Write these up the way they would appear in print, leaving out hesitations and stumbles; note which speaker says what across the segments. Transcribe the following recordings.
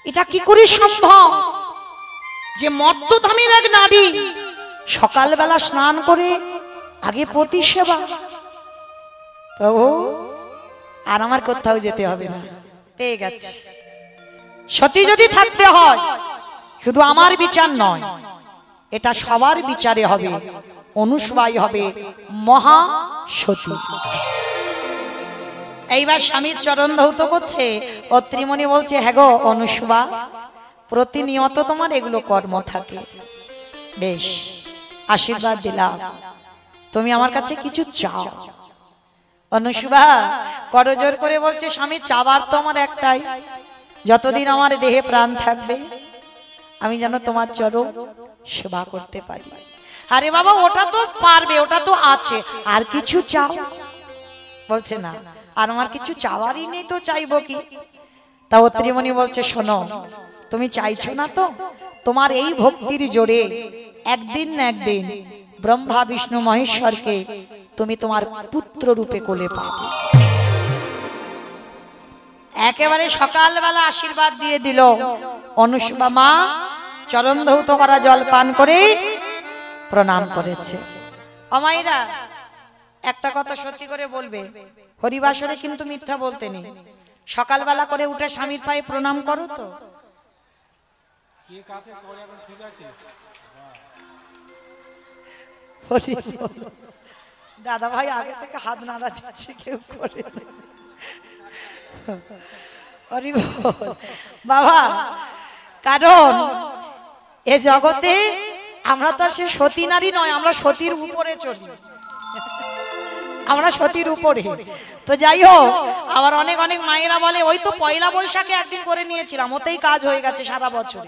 Speaker 1: এটা কি করে সম্ভব যে মর্তধামের এক নারী সকালবেলা স্নান করে আগে পতি সেবা? প্রভু আর আমার কোথাও যেতে হবে না, পেয়ে গেছে। সতী যদি থাকতে হয় শুধু আমার বিচার নয়, এটা সবার বিচারে হবে, অনুসূয়াই হবে মহা সতী। এইবার স্বামীর চরণ ধৌত করছে, অত্রিমণি বলছে, হ্যাঁ গো অনুসূয়া, প্রতিনিয়ত তোমার এগুলো কর্ম থাকে, বেশ আশীর্বাদ দিলাম, তুমি আমার কাছে কিছু চাও। অনুসূয়া করজোর করে বলছে, স্বামী চাবার তো আমার একটাই, যতদিন আমার দেহে প্রাণ থাকবে আমি যেন তোমার চরণ সেবা করতে পারি। আরে বাবা ওটা তো পারবে, ওটা তো আছে, আর কিছু চাও? বলছে না, আর আমার কিছু চাওয়ারই নেই, তো চাইবো কি? তা অত্রিমণি বলছে, শোনো, তুমি চাইছো না তো, তোমার এই ভক্তির জোরে একদিন না একদিন ব্রহ্মা বিষ্ণু মহেশ্বরকে তুমি তোমার পুত্র রূপে কোলে পাবে। একেবারে সকালবেলা আশীর্বাদ দিয়ে দিল। অনুসূয়া মা চরণ ধৌত করা জল পান করে প্রণাম করেছে। অমাইরা একটা কথা সত্যি করে বলবে, হরিবাসরে কিন্তু মিথ্যা বলতে নেই। সকালবেলা করে উঠে স্বামীর পায়ে প্রণাম করো তো? দাদা ভাই আগে থেকে হাত নাড়া দিচ্ছে, কেউ করে বাবা, কারণ এ জগতে আমরা তো সে সতী নারী নয়, আমরা সতীর উপরে চলি, আমরা সতীর উপরে। তো যাই হোক, আবার অনেক অনেক মায়েরা বলে, ওই তো পয়লা বৈশাখে একদিন করে নিয়েছিলাম, ওতেই কাজ হয়ে গেছে সারা বছর।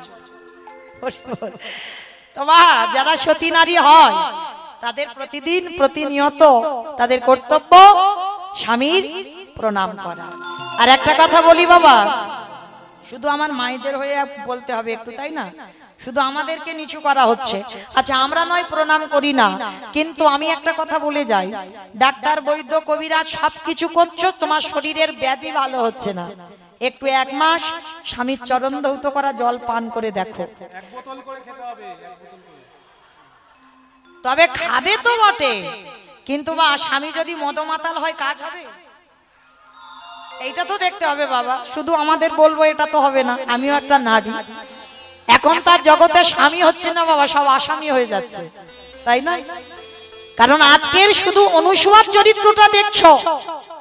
Speaker 1: তো বা যারা সতী নারী হয় তাদের প্রতিদিন প্রতিনিয়ত তাদের কর্তব্য স্বামীর প্রণাম করা। আর একটা কথা বলি বাবা, শুধু আমার মায়েদের হয়ে বলতে হবে একটু, তাই না? শুধু আমাদেরকে নিচু করা হচ্ছে। আচ্ছা আমরা নয় প্রণাম করি না, কিন্তু আমি একটা কথা বলে যাই, ডাক্তার বৈদ্য কবিরাজ সবকিছু করছো, তোমার শরীরের ব্যাধি ভালো হচ্ছে না, একটু এক মাস স্বামীর চরণ ধৌত করা জল পান করে দেখো।
Speaker 2: এক বোতল করে খেতে হবে,
Speaker 1: তবে খাবে তো বটে, কিন্তু বা স্বামী যদি মদমাতাল হয় কাজ হবে? এইটা তো দেখতে হবে বাবা। শুধু আমাদের বলবো এটা তো হবে না, আমিও একটা নারী। এখন তার জগতে স্বামী হচ্ছে না বাবা, সব আসামি হয়ে যাচ্ছে, তাই না? কারণ আজকের শুধু অনুসূয়ার চরিত্রটা দেখছো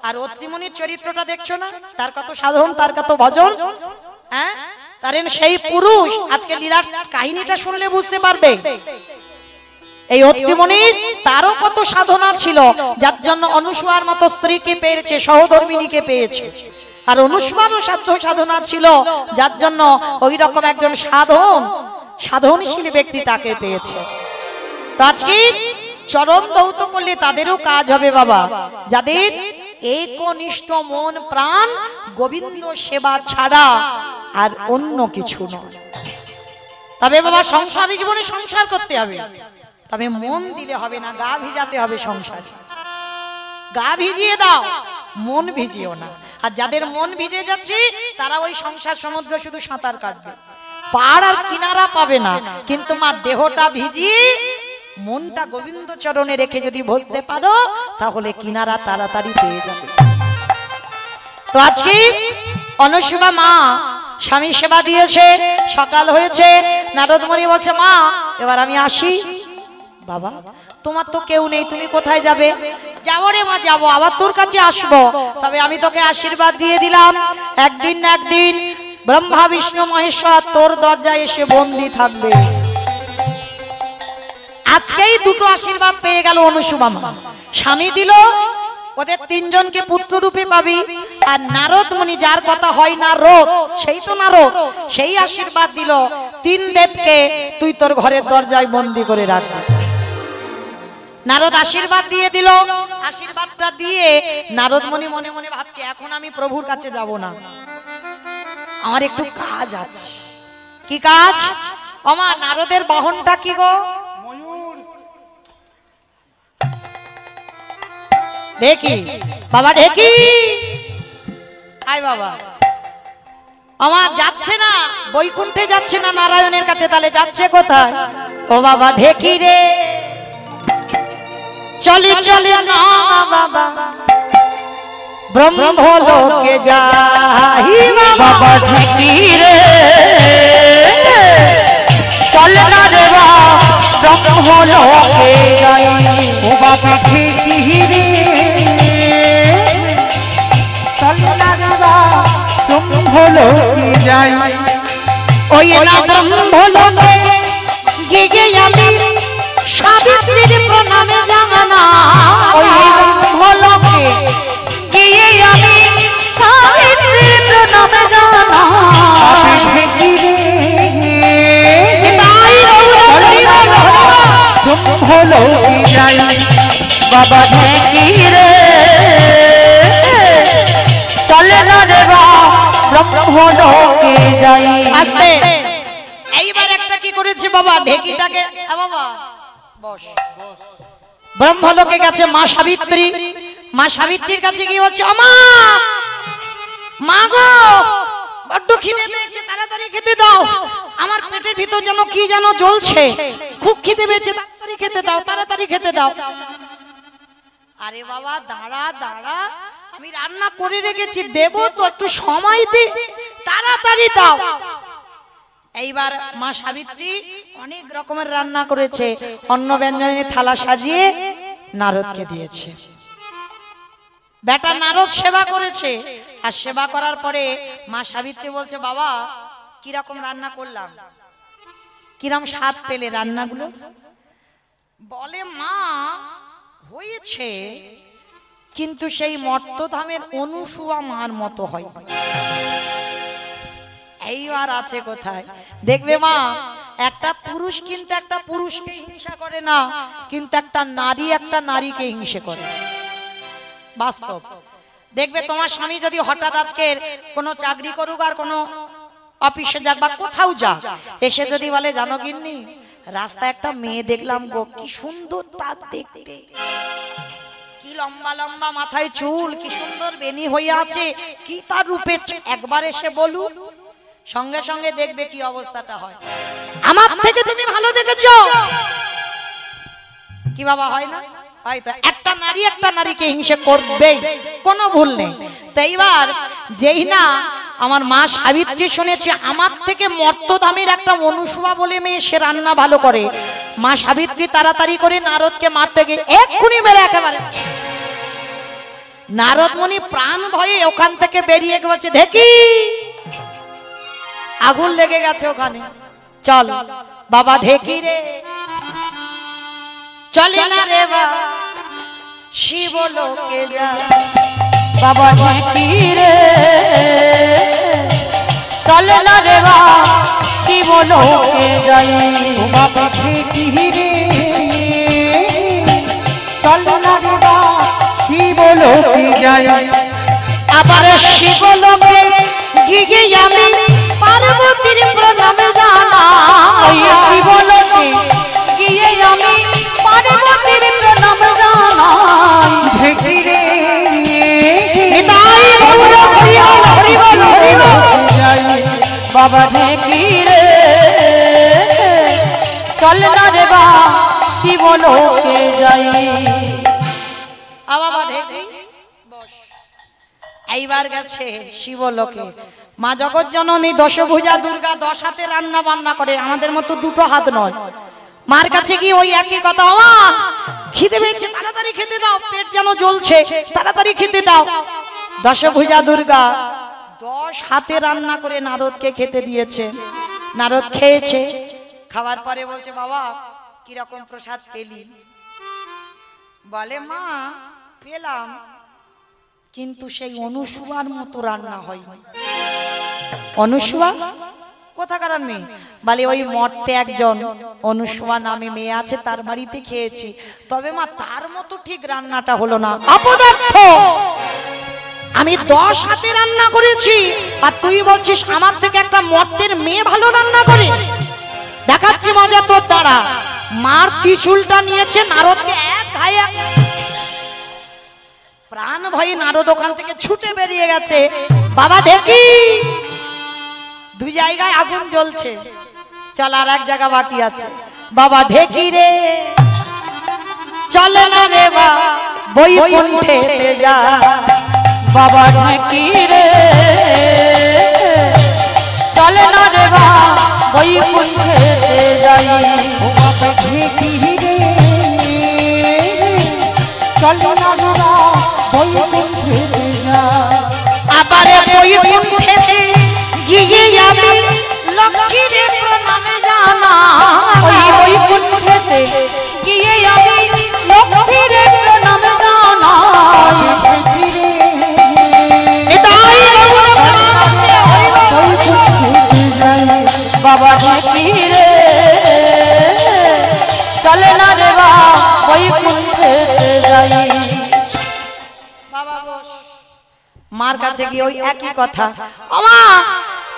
Speaker 1: আর অত্রিমণির চরিত্রটা দেখছো না, তার কত সাধন, তার কত ভজন। হ্যাঁ, কারণ সেই পুরুষ আজকে লীলার কাহিনীটা শুনলে বুঝতে পারবে, এই অত্রিমণির তারও কত সাধনা ছিল, যার জন্য অনুসূয়ার মতো স্ত্রীকে পেয়েছে, সহধর্মিণীকে পেয়েছে। আর অনুসূয়ারও সাধ্য সাধনা ছিল, যার জন্য ওই রকম একজন সাধনশীল ব্যক্তি তাকে পেয়েছে। তো আজকে চরণ ধৌত করলে তাদেরও কাজ হবে বাবা, যাদের একনিষ্ঠ মন প্রাণ গোবিন্দ সেবা ছাড়া আর অন্য কিছু নয়। তবে বাবা সংসারী জীবনে সংসার করতে হবে, তবে মন দিলে হবে না, গা ভিজাতে হবে সংসার। গা ভিজিয়ে দাও, মন ভিজিও না। আর যাদের মন ভিজে যাচ্ছে তারা ওই সংসার সমুদ্র শুধু সাঁতার কাটবে, পার আর কিনারা পাবে না। কিন্তু মা দেহটা ভিজিয়ে মনটা গোবিন্দ চরণে রেখে যদি বসতে পারো, তাহলে কিনারা তাড়াতাড়ি পেয়ে যাবে। তো আজকে অনুসূয়া মা স্বামী সেবা দিয়েছে, সকাল হয়েছে, নারদমণি বলছে, মা এবার আমি আসি। বাবা তোমার তো কেউ নেই, তুমি কোথায় যাবে? যাবো রে মা, যাবো, আবার তোর কাছে আসবো, তবে আমি তোকে আশীর্বাদ দিয়ে দিলাম, একদিন না একদিন ব্রহ্মা বিষ্ণু মহেশ্বর তোর দরজায় এসে বন্দী থাকবে। আজকেই দুটো আশীর্বাদ পেয়ে গেল অনুসূয়া মা। স্বামী দিল, ওদের তিনজনকে পুত্র রূপে পাবি, আর নারদ মুনি যার কথা হয় নারদ, সেই তো নারদ, সেই আশীর্বাদ দিল, তিন দেবকে তুই তোর ঘরের দরজায় বন্দী করে রাখবি। নারদ আশীর্বাদ দিয়ে দিল। আশীর্বাদটা দিয়ে নারদ মুনি মনে মনে ভাবছে, এখন আমি প্রভুর কাছে যাব না, আমার একটু কাজ আছে। কি কাজ? আমার নারদের বাহনটা কি গো?
Speaker 2: ময়ূর।
Speaker 1: দেখি বাবা, দেখি আয় বাবা। আমার যাচ্ছে না বৈকুণ্ঠে, যাচ্ছে না নারায়ণের কাছে, তাহলে যাচ্ছে কোথায়? ও বাবা ঢেকি রে চলে চলে না বাবা ব্রহ্মলোকে যাই।
Speaker 3: বাবা ঢেকি রে চলে না রে ব্রহ্মলোকে যাই।
Speaker 4: ও বাবা ঢেকি রে চলে না রে ব্রহ্মলোকে যাই।
Speaker 1: ওই না ব্রহ্মলোকে গিয়ে আমি সাবিত্রীর প্রণামে জানা।
Speaker 3: ওই ব্রহ্মলোকে গিয়ে আমি সাবিত্রীর প্রণামে জানা।
Speaker 4: বাবা ঢেকি রে ব্রহ্মলোকে যাই।
Speaker 3: বাবা ঢেকি রে চলে না রে ব্রহ্মলোকে যাই।
Speaker 1: আস্তে এইবার একটা কি করেছে বাবা ঢেকিটাকে, বাবা বস, ব্রহ্মলোকে গেছে মা সাবিত্রী। মা সাবিত্রীর কাছে গিয়ে বলছে আমা মা গো বড্ড খিদে পেয়েছে, তাড়াতাড়ি খেতে দাও, আমার পেটের ভিতর যেন কি যেন জ্বলছে, খুব খিদে পেয়েছে, তাড়াতাড়ি খেতে দাও, তাড়াতাড়ি খেতে দাও। আরে বাবা দাঁড়া দাঁড়া, আমি রান্না করে রেখেছি, দেবো তো, একটু সময় দে, তাড়াতাড়ি দাও। এইবার মা সাবিত্রী অনেক রকমের রান্না করেছে, অন্ন ব্যঞ্জনের থালা সাজিয়ে নারদকে দিয়েছে। বেটা নারদ সেবা করেছে, আর সেবা করার পরে মা সাবিত্রী বলছে বাবা কিরকম রান্না করলাম, কিরম স্বাদ পেলে রান্নাগুলো? বলে মা হয়েছে, কিন্তু সেই মর্তধামের অনুসুয়া মার মতো হয়। এইবার আছে কোথায় দেখবে মা, একটা পুরুষ কিন্তু একটা পুরুষকে হিংসা করে না, কিন্তু একটা নারী একটা নারীকে হিংসে করে, বাস্তব। দেখবে তোমার স্বামী যদি হঠাৎ আজকে কোনো চাকরি করুক আর কোনো অফিসে যাক বা কোথাও যাক, এসে যদি বলে জানো গিন্নি রাস্তায় একটা মেয়ে দেখলাম গো, কি সুন্দর তার দেখতে, কি লম্বা লম্বা মাথায় চুল, কি সুন্দর বেনি হয়ে আছে, কি তার রূপে, একবার এসে বলুন, সঙ্গে সঙ্গে দেখবে কি অবস্থাটা হয়। আমার থেকে তুমি ভালো দেখেছো কি বাবা, হয় না? হয়তো একটা নারী একটা নারীকে হিংসে করবেই, কোনো ভুল নেই। তো এইবার যেই না আমার মা সাবিত্রী শুনেছে আমার থেকে মর্তধামের একটা অনুসুয়া বলে মেয়ে, সে রান্না ভালো করে, মা সাবিত্রী তাড়াতাড়ি করে নারদকে মারতে গিয়ে এক্ষুনি মেরে একেবারে। নারদ মুনি প্রাণ ভয়ে ওখান থেকে বেরিয়ে গেছে, ঢেকি আগুন লেগে গেছে ওখানে, চল বাবা ঢেকি রে চলে না রে বা শিবলোকে যা।
Speaker 3: বাবা ঢেকি রে চলে না রে শিবলোকে যাই।
Speaker 4: ও বাবা ঢেকি রে চলে না রে শিবলোকে যাই।
Speaker 1: আবার শিবলোকে গিয়ে আমি পার্বতীর প্রণামে জানা।
Speaker 3: ওই শিবলোকে গিয়ে আমি পার্বতীর প্রণাম জানাই।
Speaker 4: ঢেকি রে
Speaker 1: নিতাই গৌর হরি বল হরি বল হরি বল।
Speaker 3: বাবা ঢেকি রে চল না রে বা শিবলোকে যাই।
Speaker 1: বাবা ঢেকি এইবার গেছে শিবলোকে। মা জগৎ জননী দশভুজা দুর্গা 10 হাতে রান্না বান্না করে, আমাদের মতো দুটো হাত নয়। মার কাছে গিয়ে ওই একই কথা, মা খিদে পেয়েছে তাড়াতাড়ি খেতে দাও, পেট যেন জ্বলছে, তাড়াতাড়ি খেতে দাও। দশভুজা দুর্গা 10 হাতে রান্না করে নারদকে খেতে দিয়েছে। নারদ খেয়েছে, খাওয়ার পরে বলছে বাবা কিরকম প্রসাদ পেলি? বলে মা পেলাম, কিন্তু সেই অনুসুয়ার মতো রান্না হয়নি। অনুসুয়া কোথাকার মেয়ে? বলে ওই মর্তে একজন অনুসুয়া নামে মেয়ে আছে, তার বাড়িতে খেয়েছি, তবে মা তার মতো ঠিক রান্নাটা হলো না, অপদার্থ। আমি 10 হাতে রান্না করেছি আর তুই বলছিস আমার থেকে একটা মর্তের মেয়ে ভালো রান্না করে? দেখাচ্ছি মজা তোর দ্বারা। মার ত্রিশূলটা নিয়েছে, নারদকে এক ধাইয়া, প্রাণ ভয়ে নারদ ওখান থেকে ছুটে বেরিয়ে গেছে। বাবা ঢেকি জায়গায় আগুন জ্বলছে, চল আর এক জায়গা বাকি আছে। বাবা ঢেকি রে চলে না রে বা বৈকুণ্ঠেতে যা,
Speaker 3: বাবা ঢেকি রে চলে না রে বা বৈকুণ্ঠেতে যাই।
Speaker 4: ও বাবা ঢেকি রে চল না রে বা বৈকুণ্ঠেতে যাই।
Speaker 1: আবারে বৈকুণ্ঠেতে গিয়ে আমি লক্ষ্মীরে প্রণামে জানাই।
Speaker 3: ওই বৈকুণ্ঠেতে গিয়ে আমি লক্ষ্মীর প্রণাম জানাই। বাবা ঢেকি রে চলে না রে বা বৈকুণ্ঠেতে যাই।
Speaker 1: মার কাছে গিয়ে ওই একই কথা, ওমা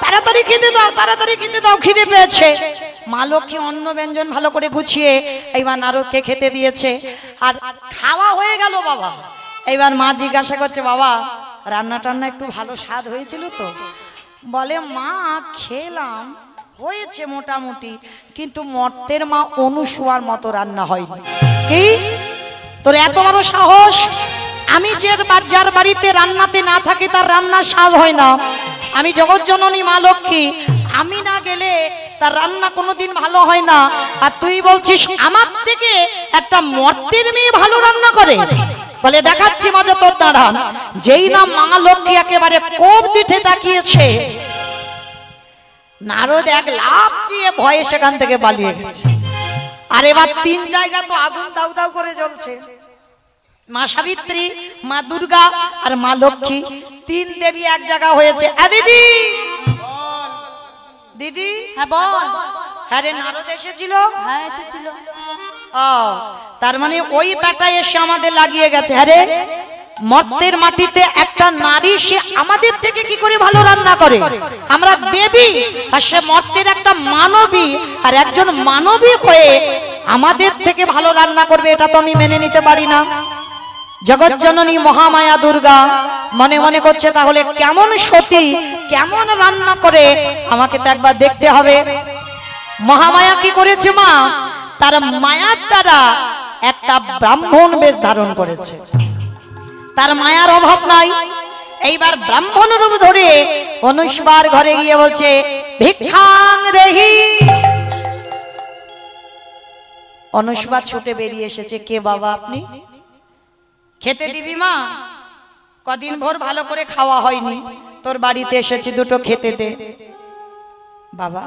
Speaker 1: তাড়াতাড়ি খেতে দাও, তাড়াতাড়ি খেতে দাও, খিদে পেয়েছে। মা লক্ষ্মী অন্ন ব্যঞ্জন ভালো করে গুছিয়ে এইবার নারদকে খেতে দিয়েছে, আর খাওয়া হয়ে গেল বাবা। এইবার মা জিজ্ঞাসা করছে, বাবা রান্না টান্না একটু ভালো স্বাদ হয়েছিল তো? বলে, মা খেলাম, হয়েছে মোটামুটি, কিন্তু মর্তের মা অনুসুয়ার মতো রান্না হয়নি। কি তোর এত বড় সাহস? আমি যার বাড়িতে রান্নাতে না থাকি তার রান্নার স্বাদ হয় না। আমি জগৎজননী মা লক্ষ্মী, আমি না গেলে তার রান্না কোনোদিন ভালো হয় না। আর তুই বলছিস আমার থেকে একটা মর্তের মেয়ে ভালো রান্না করে? বলে, দেখাচ্ছি মজা তোর দাঁড়া। যেই না মা লক্ষ্মী একেবারে কোপ দিতে তাকিয়েছে, নারদ এক লাফ দিয়ে ভয়ে সেখান থেকে পালিয়ে গেছে। আর এবার তিন জায়গা তো আগুন দাউ দাউ করে জ্বলছে। মা সাবিত্রী, মা দুর্গা আর মা লক্ষ্মী, তিন দেবী এক জায়গা হয়েছে। দিদি দিদি,
Speaker 3: হ্যাঁ বল।
Speaker 1: হ্যাঁ রে, নারদ এসেছিল।
Speaker 3: হ্যাঁ এসেছিল।
Speaker 1: ও তার মানে ওই বেটা এসে আমাদের লাগিয়ে গেছে। হ্যাঁ রে, মর্তের মাটিতে একটা নারী, সে আমাদের থেকে কি করে ভালো রান্না করে? আমরা দেবী আর সে মর্তের একটা মানবী, আর একজন মানবী হয়ে আমাদের থেকে ভালো রান্না করবে, এটা তো আমি মেনে নিতে পারি না। জগৎজননী মহামায়া দুর্গা মনে মনে করছে, তাহলে কেমন সতী, কেমন রান্না করে, আমাকে তো একবার দেখতে হবে। মহামায়া কি করেছে? মা তার মায়ার দ্বারা একটা ব্রাহ্মণ বেশ ধারণ করেছে। তার মায়ার অভাব নাই। এইবার ব্রাহ্মণ রূপ ধরে অনুষ্বার ঘরে গিয়ে বলছে, ভিক্ষাং দেহি। অনুষ্বা ছুটে বেরিয়ে এসেছে। কে বাবা আপনি? খেতে দিবি মা? কদিন ভোর ভালো করে খাওয়া হয়নি, তোর বাড়িতে এসেছি, দুটো খেতে দে। বাবা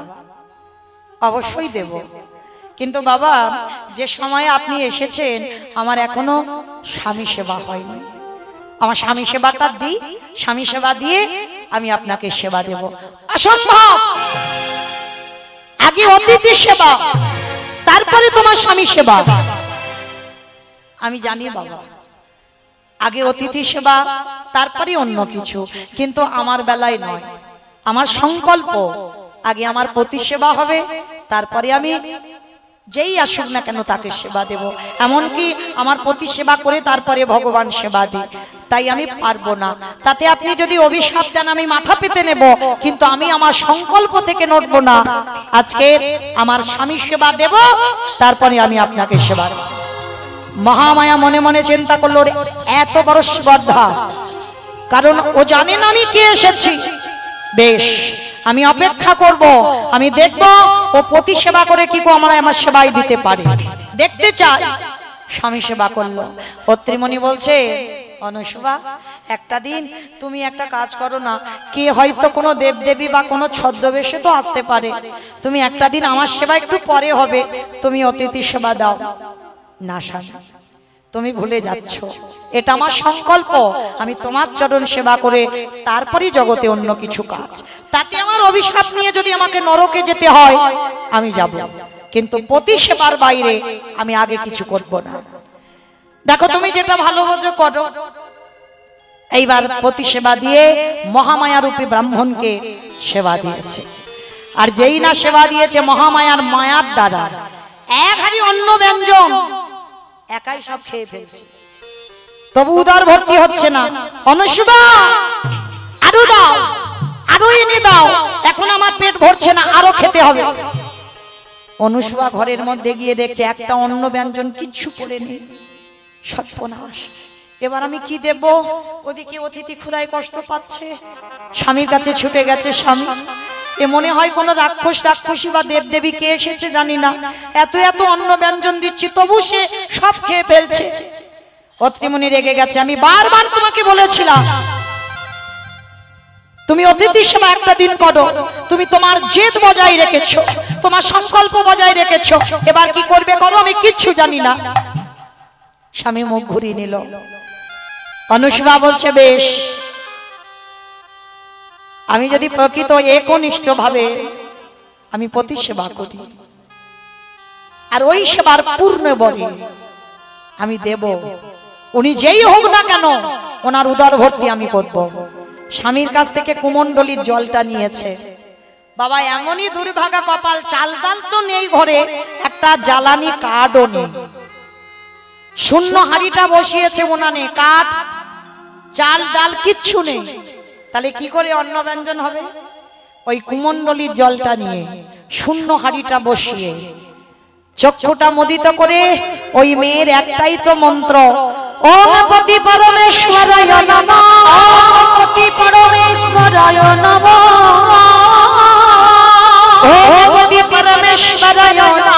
Speaker 1: অবশ্যই দেব, কিন্তু বাবা যে সময়ে আপনি এসেছেন আমার এখনো স্বামী সেবা হয়নি। আমার স্বামী সেবাটা দিই, স্বামী সেবা দিয়ে আমি আপনাকে সেবা দেব। অসম্ভব, আগে অতিথি সেবা, তারপরে তোমার স্বামী সেবা। আমি জানি বাবা, আগে অতিথি সেবা তারপরে অন্য কিছু, কিন্তু আমার বেলায় নয়। আমার সংকল্প আগে আমার পতি সেবা হবে, তারপরে আমি যেই আসুক না কেন তাকে সেবা দেব। এমনকি আমার পতি সেবা করে তারপরে ভগবান সেবা দিই, তাই আমি পারবো না। তাতে আপনি যদি অভিশাপ দেন আমি মাথা পেতে নেব, কিন্তু আমি আমার সংকল্প থেকে নড়বো না। আজকে আমার স্বামী সেবা দেব, তারপরে আমি আপনাকে সেবা দেব। মহামায়া মনে মনে চিন্তা করলো, এত বড় স্পর্ধা, কারণ ও জানে না আমি কে এসেছি। বেশ, আমি অপেক্ষা করব, আমি দেখব ও পতি সেবা করে কি আমার সেবাই দিতে পারে, দেখতে চাই। স্বামী সেবা করলো। অত্রিমণি বলছে, অনুসুবা একটা দিন তুমি একটা কাজ করো না, কে হয়তো কোনো দেবদেবী বা কোনো ছদ্মবেশে তো আসতে পারে, তুমি একটা দিন আমার সেবা একটু পরে হবে, তুমি অতিথি সেবা দাও। না স্বামী, তুমি ভুলে যাচ্ছ, এটা আমার সংকল্প, আমি তোমার চরণ সেবা করে তারপরেই জগতে অন্য কিছু কাজ। তাতে আমার অভিশাপ নিয়ে যদি আমাকে নরকে যেতে হয় আমি যাব, কিন্তু পতি সেবার বাইরে আমি আগে কিছু করব না। দেখো তুমি যেটা ভালো বোঝো করো। এইবার পতি সেবা দিয়ে মহামায়া রূপী ব্রাহ্মণকে সেবা দিয়েছে। আর যেই না সেবা দিয়েছে মহামায়ার মায়ার দ্বারা এক হাড়ি অন্ন ব্যঞ্জন একাই সব খেয়ে ফেলছে, তবু উদর ভর্তি হচ্ছে না। অনুসুবা আরো দাও, আরো এনে দাও, এখন আমার পেট ভরছে না, আরো খেতে হবে। অনুসুয়া ঘরের মধ্যে গিয়ে দেখছে একটা অন্ন ব্যঞ্জন কিচ্ছু করে নেই। সর্বনাশ, এবার আমি কি দেব? ওদিকে অতিথি ক্ষুধায় কষ্ট পাচ্ছে, স্বামীর কাছে ছুটে গেছে। স্বামী, এ মনে হয় কোনো রাক্ষসী বা দেবদেবী কে এসেছে জানি না, এত এত অন্ন ব্যঞ্জন দিচ্ছি তবু সে সব খেয়ে ফেলছে। অত্রিমণি রেগে গেছে। আমি বারবার তোমাকে বলেছিলাম তুমি অতিথি সেবা একটা দিন করো, তুমি তোমার জেদ বজায় রেখেছো, তোমার সংকল্প বজায় রেখেছো, এবার কি করবে করো, আমি কিচ্ছু জানি না। স্বামী মুখ ঘুরিয়ে নিল। অনুসুয়া বলছে, বেশ, আমি যদি প্রকৃত একনিষ্ঠ ভাবে আমি পতি সেবা করি আর ওই সেবার পূর্ণ বরে আমি দেব, উনি যেই হোক না কেন ওনার উদর ভর্তি আমি করব। স্বামীর কাছ থেকে কুমণ্ডলীর জলটা নিয়েছে। বাবা এমনই দুর্ভাগা কপাল, চাল ডাল তো নেই ঘরে, একটা জ্বালানি কাঠও নেই। শূন্য হাঁড়িটা বসিয়েছে উনানে, কাঠ চাল ডাল কিচ্ছু নেই। তাহলে কি করে অন্ন ব্যঞ্জন হবে? ওই কুমণ্ডলীর জলটা নিয়ে শূন্য হাঁড়িটা বসিয়ে চক্ষুটা মুদিত করে ওই মেয়ের একটাই তো মন্ত্র, ওম পতি পরমেশ্বরায় নমঃ,
Speaker 3: ওম পতি পরমেশ্বরায় নমঃ,
Speaker 1: ওম পতি পরমেশ্বরায় নমঃ,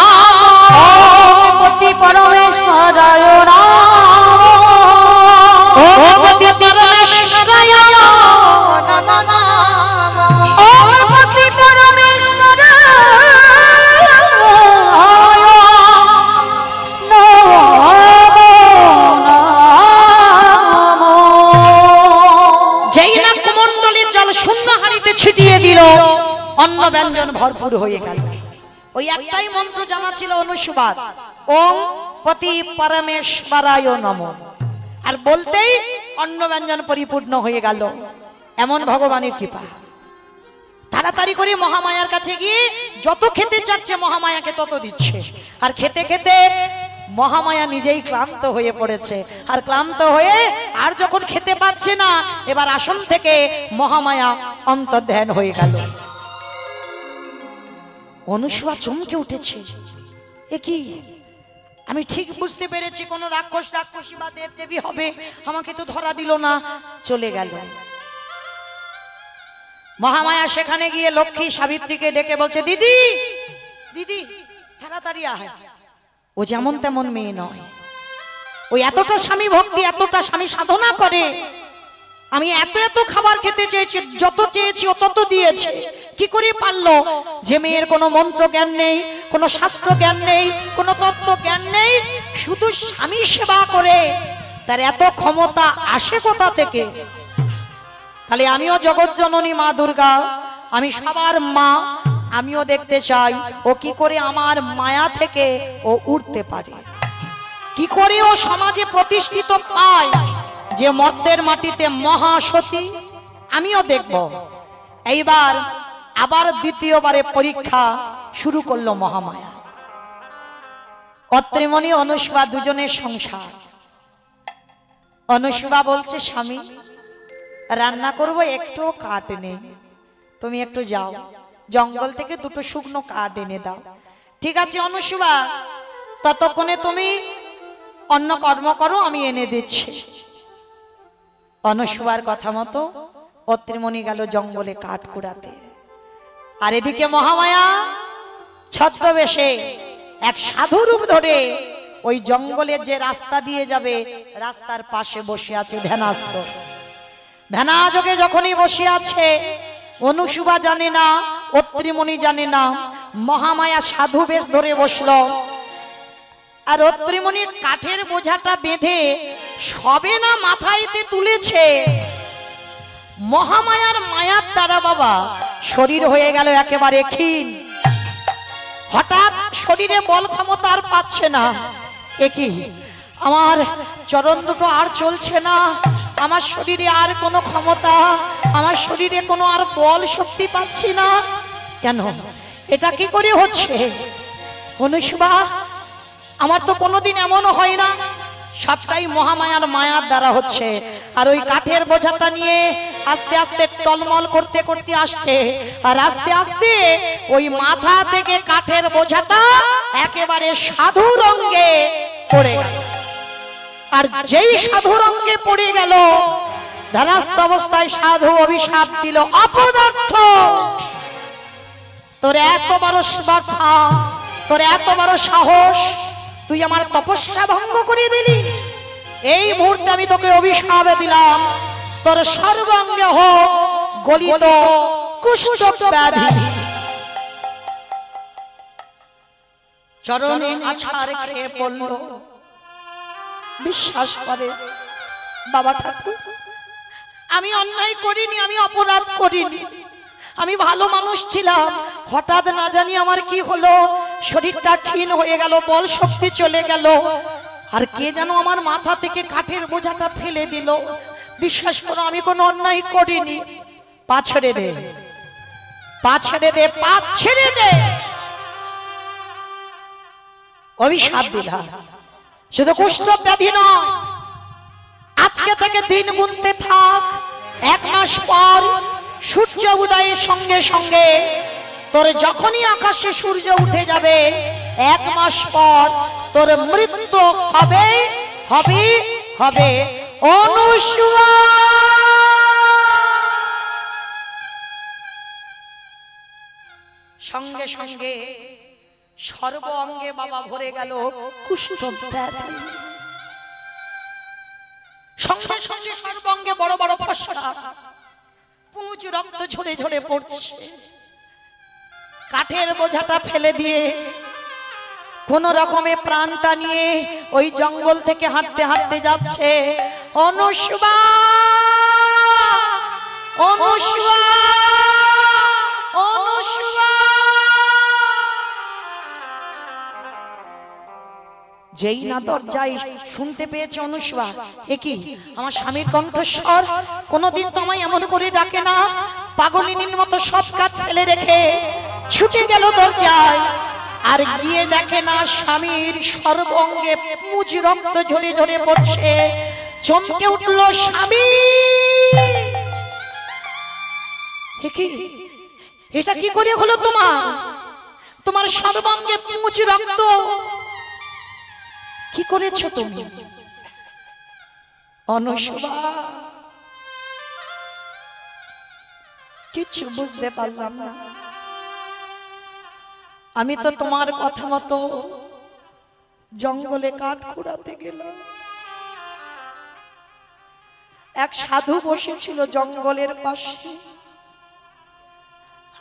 Speaker 3: ওম পতি পরমেশ্বরায় নমঃ,
Speaker 1: ওম পতি পরমেশ্বরায় নমঃ,
Speaker 3: ওম পতি পরমেশ্বরায়
Speaker 1: ছিটিয়ে দিল, অন্ন ব্যঞ্জন ভরপুর হয়ে গেল। ওই একটাই মন্ত্র জানা ছিল অনুসুবার, ওম পতি পরমেশ্বরায় নমঃ, আর বলতেই অন্ন ব্যঞ্জন পরিপূর্ণ হয়ে গেল। এমন ভগবানের কৃপা। তাড়াতাড়ি করে মহামায়ার কাছে গিয়ে যত খেতে চাচ্ছে মহামায়াকে তত দিচ্ছে, আর খেতে খেতে মহামায়া নিজেই ক্লান্ত হয়ে পড়েছে। আর ক্লান্ত হয়ে আর যখন খেতে পাচ্ছে না, এবার আসন থেকে মহামায়া অন্তর্ধান হয়ে গেল। অনুসুয়া চমকে উঠেছে, এ কি? আমি ঠিক বুঝতে পেরেছি কোন রাক্ষসী বা দেবদেবী হবে, আমাকে তো ধরা দিল না, চলে গেল। মহামায়া সেখানে গিয়ে লক্ষ্মী সাবিত্রীকে ডেকে বলছে, দিদি দিদি তাড়াতাড়ি আয়। ও যেমন তেমন মেয়ে নয়, ওই এতটা স্বামী ভক্তি, এতটা স্বামী সাধনা করে। আমি এত এত খাবার খেতে চেয়েছি, যত চেয়েছি ও তত দিয়েছে। কি করে পারলো? যে মেয়ের কোনো মন্ত্র জ্ঞান নেই, কোনো শাস্ত্র জ্ঞান নেই, কোনো তত্ত্ব জ্ঞান নেই, শুধু স্বামী সেবা করে, তার এত ক্ষমতা আসে কোথা থেকে? তাহলে আমিও জগৎ জননী মা দুর্গা, আমি সবার মা, আমিও দেখতে চাই ও কি করে আমার মায়া থেকে ও উঠতে পারে, কি করে ও সমাজে প্রতিষ্ঠিত পায় যে মর্তের মাটিতে মহাসতী। আমিও দেখব। এইবার আবার দ্বিতীয়বারে পরীক্ষা শুরু করলো মহামায়া। অত্রিমণি অনুসুয়া দুজনের সংসার। অনুসুয়া বলছে, স্বামী রান্না করব, একটু কাঠ নেই, তুমি একটু যাও জঙ্গল থেকে দুটো শুকনো কাঠ এনে দাও। ঠিক আছে অনুসুয়া, ততক্ষণে তুমি অন্য কর্ম করো, আমি এনে দিচ্ছি। অনুসুয়ার কথা মতো অত্রিমণি গেল জঙ্গলে কাঠ কুড়াতে। আর এদিকে মহামায়া ছদ্মবেশে এক সাধু রূপ ধরে ওই জঙ্গলের যে রাস্তা দিয়ে যাবে, রাস্তার পাশে বসে আছে ধ্যানাস্ত। ধ্যানাযোগে যখনই বসে আছে, অনুসুয়া জানে না, অত্রিমণি জানে না, মহামায়া সাধু বেশ ধরে বসলো। আর অত্রিমণি কাঠের বোঝাটা বেঁধে সবে না মাথায়তে তুলেছে, মহামায়ার মায়ার দ্বারা বাবা শরীর হয়ে গেল একেবারে ক্ষীণ। হঠাৎ শরীরে বল ক্ষমতা আর পাচ্ছে না। একই আমার চরণ দুটো আর চলছে না, আমার শরীরে আর কোনো ক্ষমতা, আমার শরীরে কোনো আর বল শক্তি পাচ্ছি না। কেন এটা কি করে হচ্ছে? অনুসুয়া, আমার তো কোনোদিন এমনও হয় না, সবটাই মহামায়ার মায়ার দ্বারা হচ্ছে। আর ওই কাঠের বোঝাটা নিয়ে আস্তে আস্তে টলমল করতে করতে আসছে, আর আস্তে আস্তে ওই মাথা থেকে কাঠের বোঝাটা একেবারে সাধুর অঙ্গে পড়ে গেল। আর যেই সাধুর অঙ্গে পড়ে গেল, ধ্যানস্থ অবস্থায় সাধু অভিশাপ দিল, অপদার্থ, তোর এত বড় স্পর্ধা, তোর এত বড় সাহস, তুই আমার তপস্যা ভঙ্গ করে দিলি। এই মুহূর্তে আমি তোকে অভিশাপ দিলাম, তোর সর্বাঙ্গে হোক গলিত কুষ্ঠ ব্যাধি। চরণে আছাড় খেয়ে পড়ল। বিশ্বাস করে বাবা ঠাকুর, আমি অন্যায় করিনি, আমি অপরাধ করিনি, আমি ভালো মানুষ ছিলাম। হঠাৎ না জানি আমার কি হলো, শরীরটা ক্ষীণ হয়ে গেল, বল শক্তি চলে গেল, আর কে যেন আমার মাথা থেকে কাঠের বোঝাটা ফেলে দিল। বিশ্বাস করো আমি কোনো অন্যায় করিনি। পা ছেড়ে দে, পা ছেড়ে দে, পা ছেড়ে দে। অভিশাপ দিলাম। শুধু কুষ্ঠ ব্যাধি নয়, আজকে থেকে দিন গুনতে থাক। 1 মাস পর সূর্য উদয়ের সঙ্গে সঙ্গে তোর যখনই আকাশে সূর্য উঠে যাবে, 1 মাস পর তোর মৃত্যু হবে হবে হবে। অনুসূয়া সঙ্গে সঙ্গে সর্ব অঙ্গে বাবা ভরে গেল কুষ্ঠ ব্যাধি। সঙ্গে সঙ্গে সর্বাঙ্গে বড় বড় ফসকা, পুঁজ রক্ত ঝরে ঝরে পড়ছে। কাঠের বোঝাটা ফেলে দিয়ে কোন রকমে প্রাণটা নিয়ে ওই জঙ্গল থেকে হাঁটতে হাঁটতে যাচ্ছে। অনুসূয়া, অনুসূয়া, অনুসূয়া। যেই না দরজায় শুনতে পেয়েছে অনুসূয়া, এ কি আমার স্বামীর কণ্ঠস্বর, কোনদিন তো আমায় এমন করে ডাকে না। পাগলিনীর মতো সব কাজ ফেলে রেখে ছুটে গেল দরজায়, আর গিয়ে দেখে না স্বামীর সর্বাঙ্গে পুঁজ রক্ত ঝরে ঝরে পড়ছে। চমকে উঠল স্বামী, এটা কি করে হলো তোমার? তোমার সর্বাঙ্গে পুঁজ রক্ত কি করেছো তুমি? অনুসূয়া কিছু বুঝতে পারলাম না। আমি তো তোমার কথা মতো জঙ্গলে কাঠ কুড়াতে গেলাম। এক সাধু বসেছিল জঙ্গলের পাশে।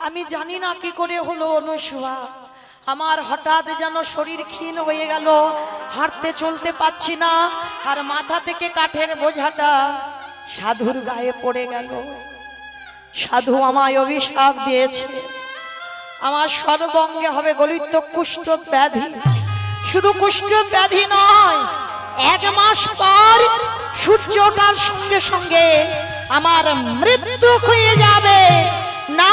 Speaker 1: আমি জানি না কি করে হলো অনুসূয়া, আমার হঠাৎ যেন শরীর ক্ষীণ হয়ে গেল, হাঁটতে চলতে পারছি না, আর মাথা থেকে কাঠের বোঝাটা সাধুর গায়ে পড়ে গেল। সাধু আমায় অভিশাপ দিয়েছে, আমার সর্বাঙ্গে হবে গলিত কুষ্ঠ ব্যাধি। শুধু কুষ্ঠ ব্যাধি নয়, 1 মাস পর সূর্য ওঠার সঙ্গে সঙ্গে আমার মৃত্যু হয়ে যাবে। না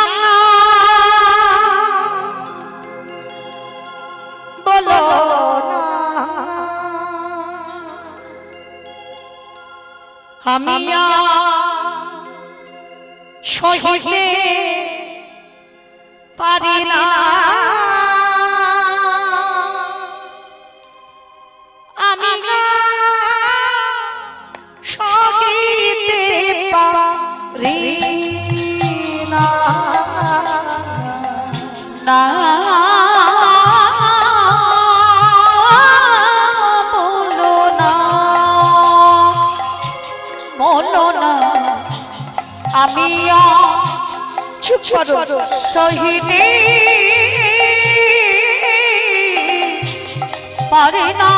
Speaker 1: বলো না, আমি সহিতে পারি না, আমি সহিতে পারি না।
Speaker 3: না বলো না, বলো না, আমি
Speaker 1: চুপ করো,
Speaker 3: সহিতে পারি না,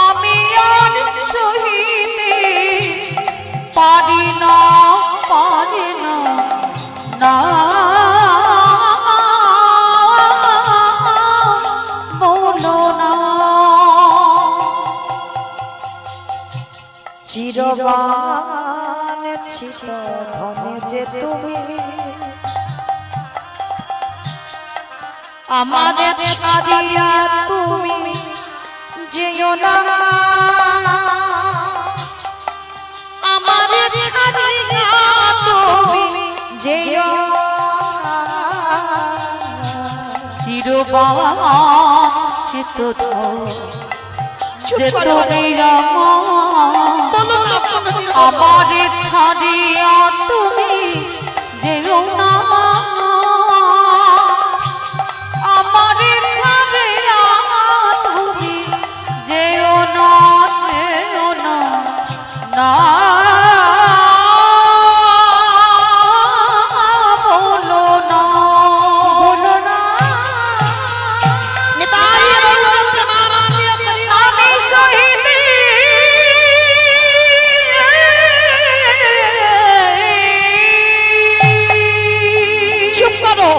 Speaker 3: আমি আর সহিতে পারি না, পারি না, না বলো না।
Speaker 1: চিরবান ছিল ধনে যে তুমি, আমাদের ছাড়িয়া তুমি যেও না। তুমি যেও না।
Speaker 3: চিরবাঞ্ছিত যে তুমি আমার ছাড়িয়া তুমি যেও না, আমার ছাড়িয়া তুমি যেও না, যেও না, না বলো না, বলো না। আমি শহীদ
Speaker 1: চুপ করো,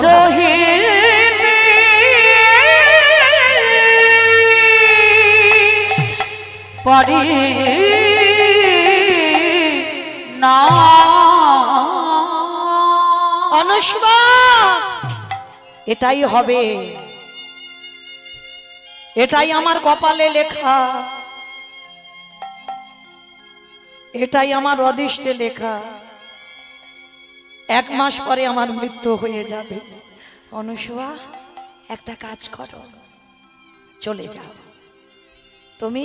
Speaker 3: শহীদ পারি না।
Speaker 1: অনুষ্বা এটাই হবে, এটাই আমার কপালে লেখা, এটাই আমার অদৃষ্টে লেখা। 1 মাস পরে আমার মৃত্যু হয়ে যাবে। অনুষ্বা একটা কাজ করো, চলে যাও, তুমি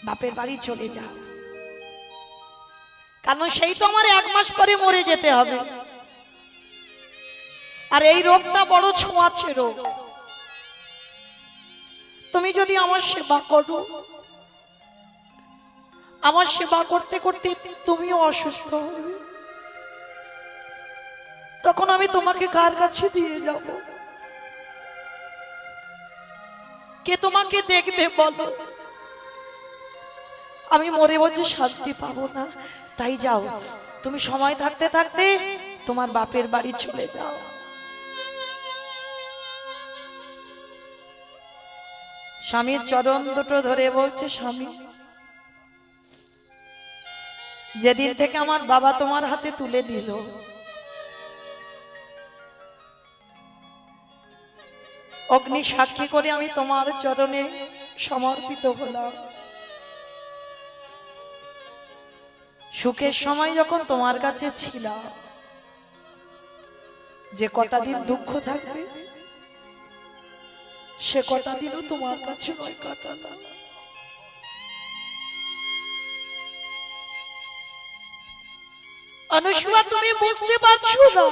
Speaker 1: বাপের বাড়ি চলে যাও, কারণ সেই তো আমার 1 মাস পরে মরে যেতে হবে। আর এই রোগটা বড় ছোঁয়াচে রোগ। তুমি যদি আমার সেবা করো, আমার সেবা করতে করতে তুমিও অসুস্থ হবে, তখন আমি তোমাকে কার কাছে দিয়ে যাব? কে তোমাকে দেখবে বলো? আমি মরে বলছি শান্তি পাবো না। তাই যাও, তুমি সময় থাকতে থাকতে তোমার বাপের বাড়ি চলে যাও। স্বামীর চরণ দুটো ধরে বলছে, স্বামী, যেদিন থেকে আমার বাবা তোমার হাতে তুলে দিল, অগ্নি সাক্ষী করে আমি তোমার চরণে সমর্পিত হলাম। সুখের সময় যখন তোমার কাছে ছিলাম, যে কটা দিন দুঃখ থাকবে সে কটা দিনও তোমার কাছে নয় কাটালাম। অনুষ্বা তুমি বুঝতে পারছো না,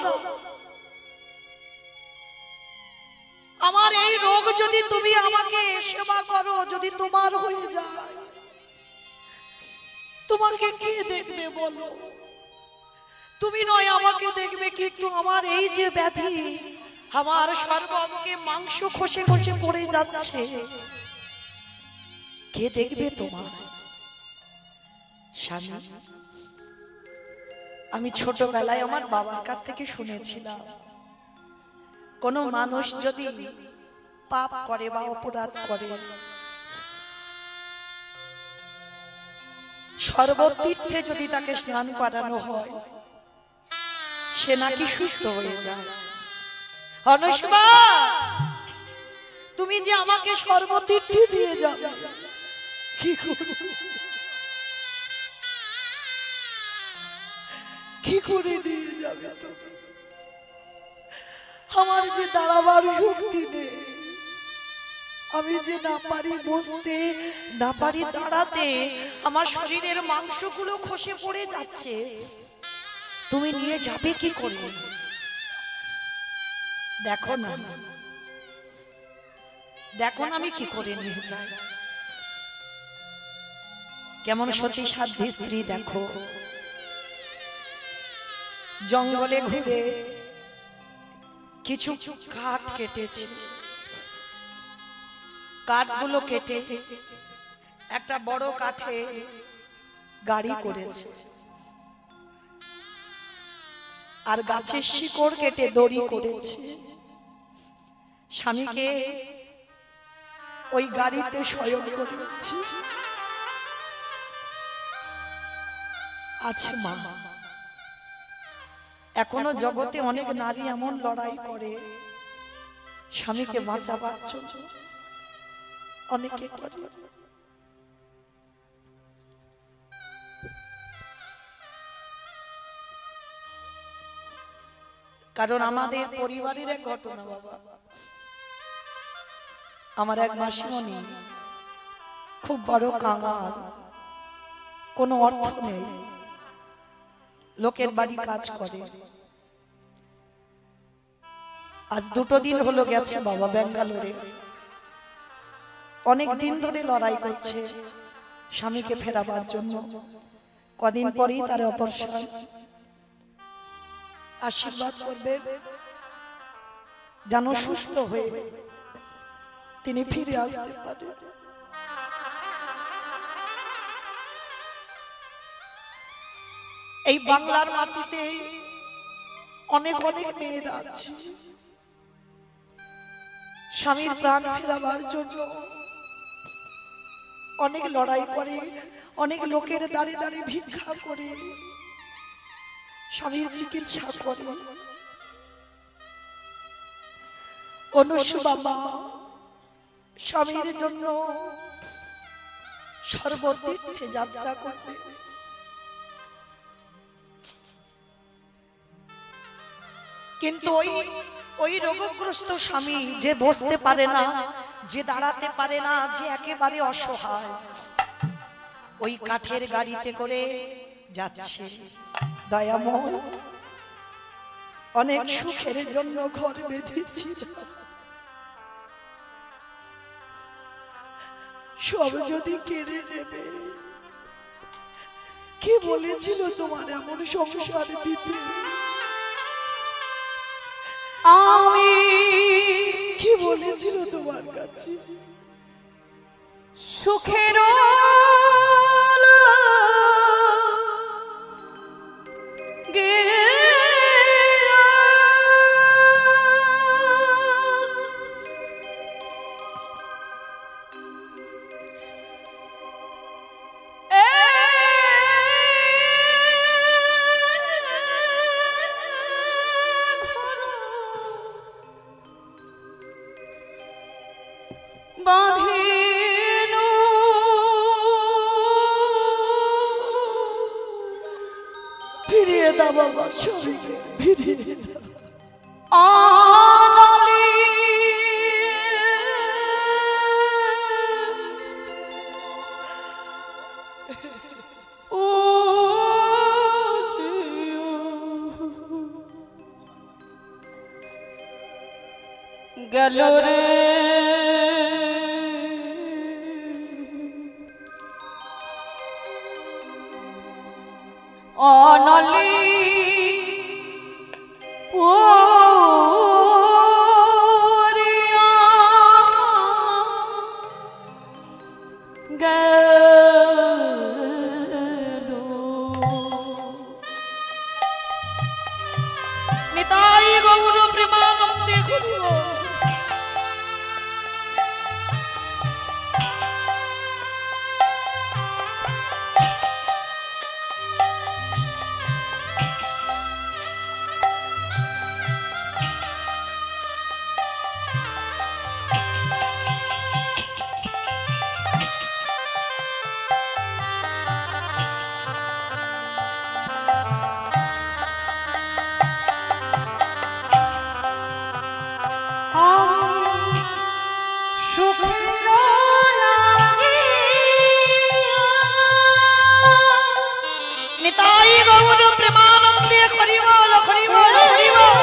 Speaker 1: আমার এই রোগ যদি তুমি আমাকে সেবা করো, যদি তোমার হয়ে যায়, তোমাকে কে দেখবে বলো? তুমি নয় আমাকে দেখবে, কিন্তু আমার এই যে ব্যাধি, আমার সর্বকে মাংস খসে খসে পড়ে যাচ্ছে, কে দেখবে তোমার? স্বামী, আমি ছোটবেলায় আমার বাবার কাছ থেকে শুনেছিলাম, কোন মানুষ যদি পাপ করে বা অপরাধ করে, সর্বতীর্থে যদি তাকে স্নান করানো হয়, সে নাকি সুস্থ হয়ে যায়। অনুষ্বা, তুমি যে আমাকে সর্বতীর্থে দিয়ে যাবে, কি করব? কি করে নিয়ে যাবে তুমি? আমার যে দাঁড়াবার শক্তি নেই, আমি যে না পারি বসতে, না পারি দাঁড়াতে, আমার শরীরের মাংসগুলো খসে পড়ে যাচ্ছে, তুমি নিয়ে যাবে কি করে? দেখো না, দেখো না আমি কি করে নিয়ে যাই। কেমন সতী সাধ্বী স্ত্রী দেখো, জঙ্গলে ঘুরে কিছু কাঠ কেটেছে, কাঠগুলো কেটে একটা বড় কাঠের গাড়ি করেছে, আর গাছের শিকড় কেটে দড়ি করেছে। স্বামীকে ওই গাড়িতে শয়ন করেছে। আছে মা, এখনো জগতে অনেক নারী এমন লড়াই করে, স্বামীকে বাঁচাবার জন্য অনেকে করে। কারণ আমাদের পরিবারের এক ঘটনা বাবা। আমার এক মাসিমণি খুব বড় কাঙাল, কোনো অর্থ নেই, লোকের বাড়ি কাজ করে। আজ 2 দিন হলো গেছে বাবা ব্যাঙ্গালোরে, অনেক দিন ধরে লড়াই করছে স্বামীকে ফেরাবার জন্য। কদিন পরেই তার অপারেশন। আশীর্বাদ করবে যেন সুস্থ হয়ে তিনি ফিরে আসতে পারে। এই বাংলার মাটিতে অনেক অনেক মেয়েরা আছে স্বামীর প্রাণ ফেরাবার জন্য অনেক লড়াই করে, অনেক লোকের দাঁড়ে দাঁড়িয়ে ভিক্ষা করে স্বামীর চিকিৎসা করে। অনুসু বাবা স্বামীর জন্য সর্বতীর্থে যাত্রা করবে। কিন্তু ওই রোগগ্রস্ত স্বামী যে বসতে পারে না, যে দাঁড়াতে পারে না, যে একেবারে অসহায়, ওই কাঠের গাড়িতে করে যাচ্ছে। দয়াময় অনেক সুখের জন্য ঘর বেঁধেছি, সব যদি কেড়ে নেবে। কে বলেছিল তোমার এমন সংসার দিতে?
Speaker 3: আমি
Speaker 1: কি বলেছিল তোমার কাছে?
Speaker 3: সুখের
Speaker 1: ফিরিয়ে দাও বাবা, ছবিকে ফিরিয়ে দাও।
Speaker 3: গেল রে অনলি
Speaker 1: নিতাই গৌর প্রেমানন্দে ঘুরিব। নিতাই গৌর প্রেমানন্দে হরি বল, হরি বল, হরি বল।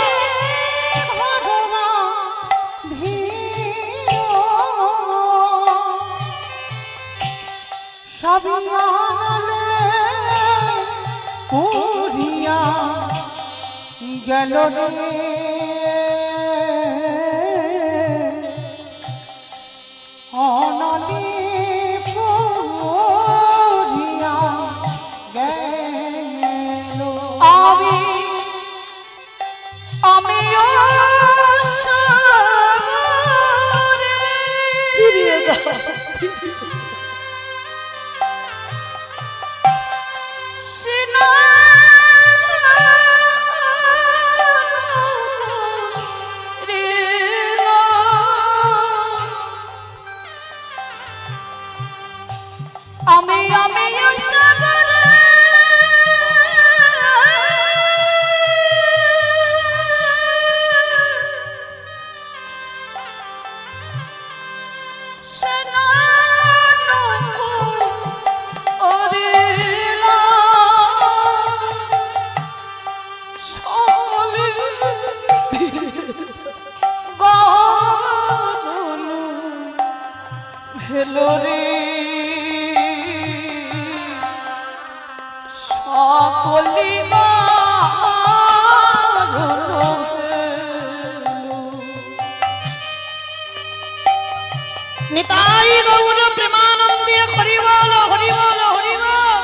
Speaker 4: গেল রে অনলি পুরিয়া গেল।
Speaker 3: আমিও সাগরে
Speaker 1: ফিরিয়ে দাও।
Speaker 3: সিনা এলো রে সকলি
Speaker 1: নিতাই গৌর প্রেমানন্দে হরি বল হরি বল হরি বল।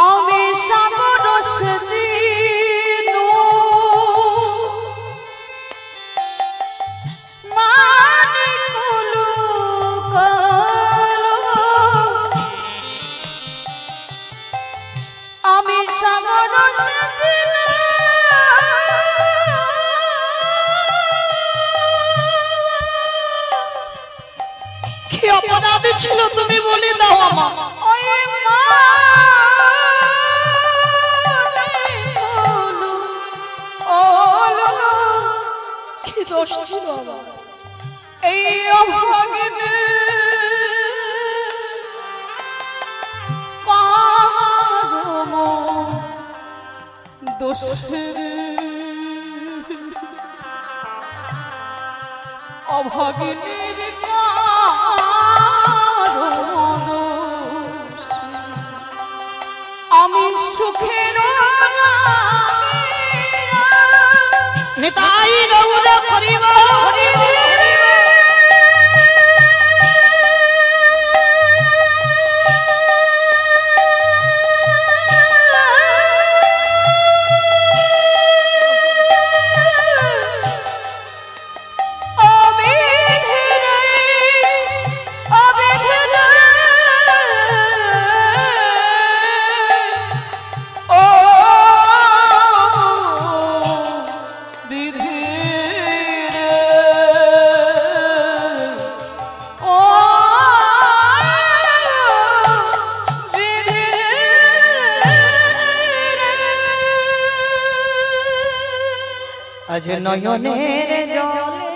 Speaker 3: আমি সাগর সেদিনু মানিকুলু আমি সাগর সেদিনু
Speaker 1: কি অপরাধ ছিল তুমি বলে দাও আমার।
Speaker 3: ওই
Speaker 1: কি দোষ ছিল আমার?
Speaker 3: এই অভাগিনী কারম দোষের অভাগিনীর কারম দোষে আমি সুখের
Speaker 1: নিতাই গৌর হরি বল হরি বল। আজ নয়নের জলে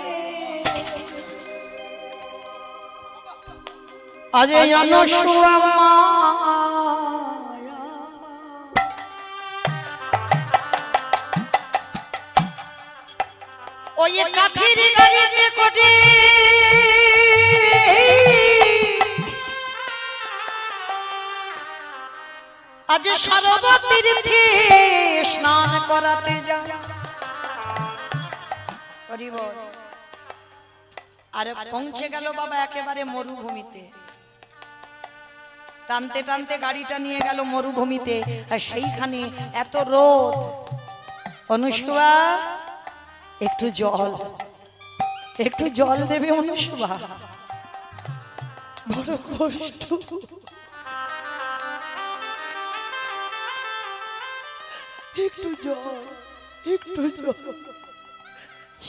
Speaker 1: আজ অনসুয়া মায়া ওই কাঠির গাড়িতে কোটি আজ সর্বতীর্থে স্নান করাতে যায়। আর পৌঁছে গেল বাবা একেবারে মরুভূমিতে, টানতে টানতে গাড়িটা নিয়ে গেল মরুভূমিতে। আর সেইখানে এত রোদ, অনুসুয়া একটু জল দেবে অনুসুয়া, বড় কষ্ট। একটু জল।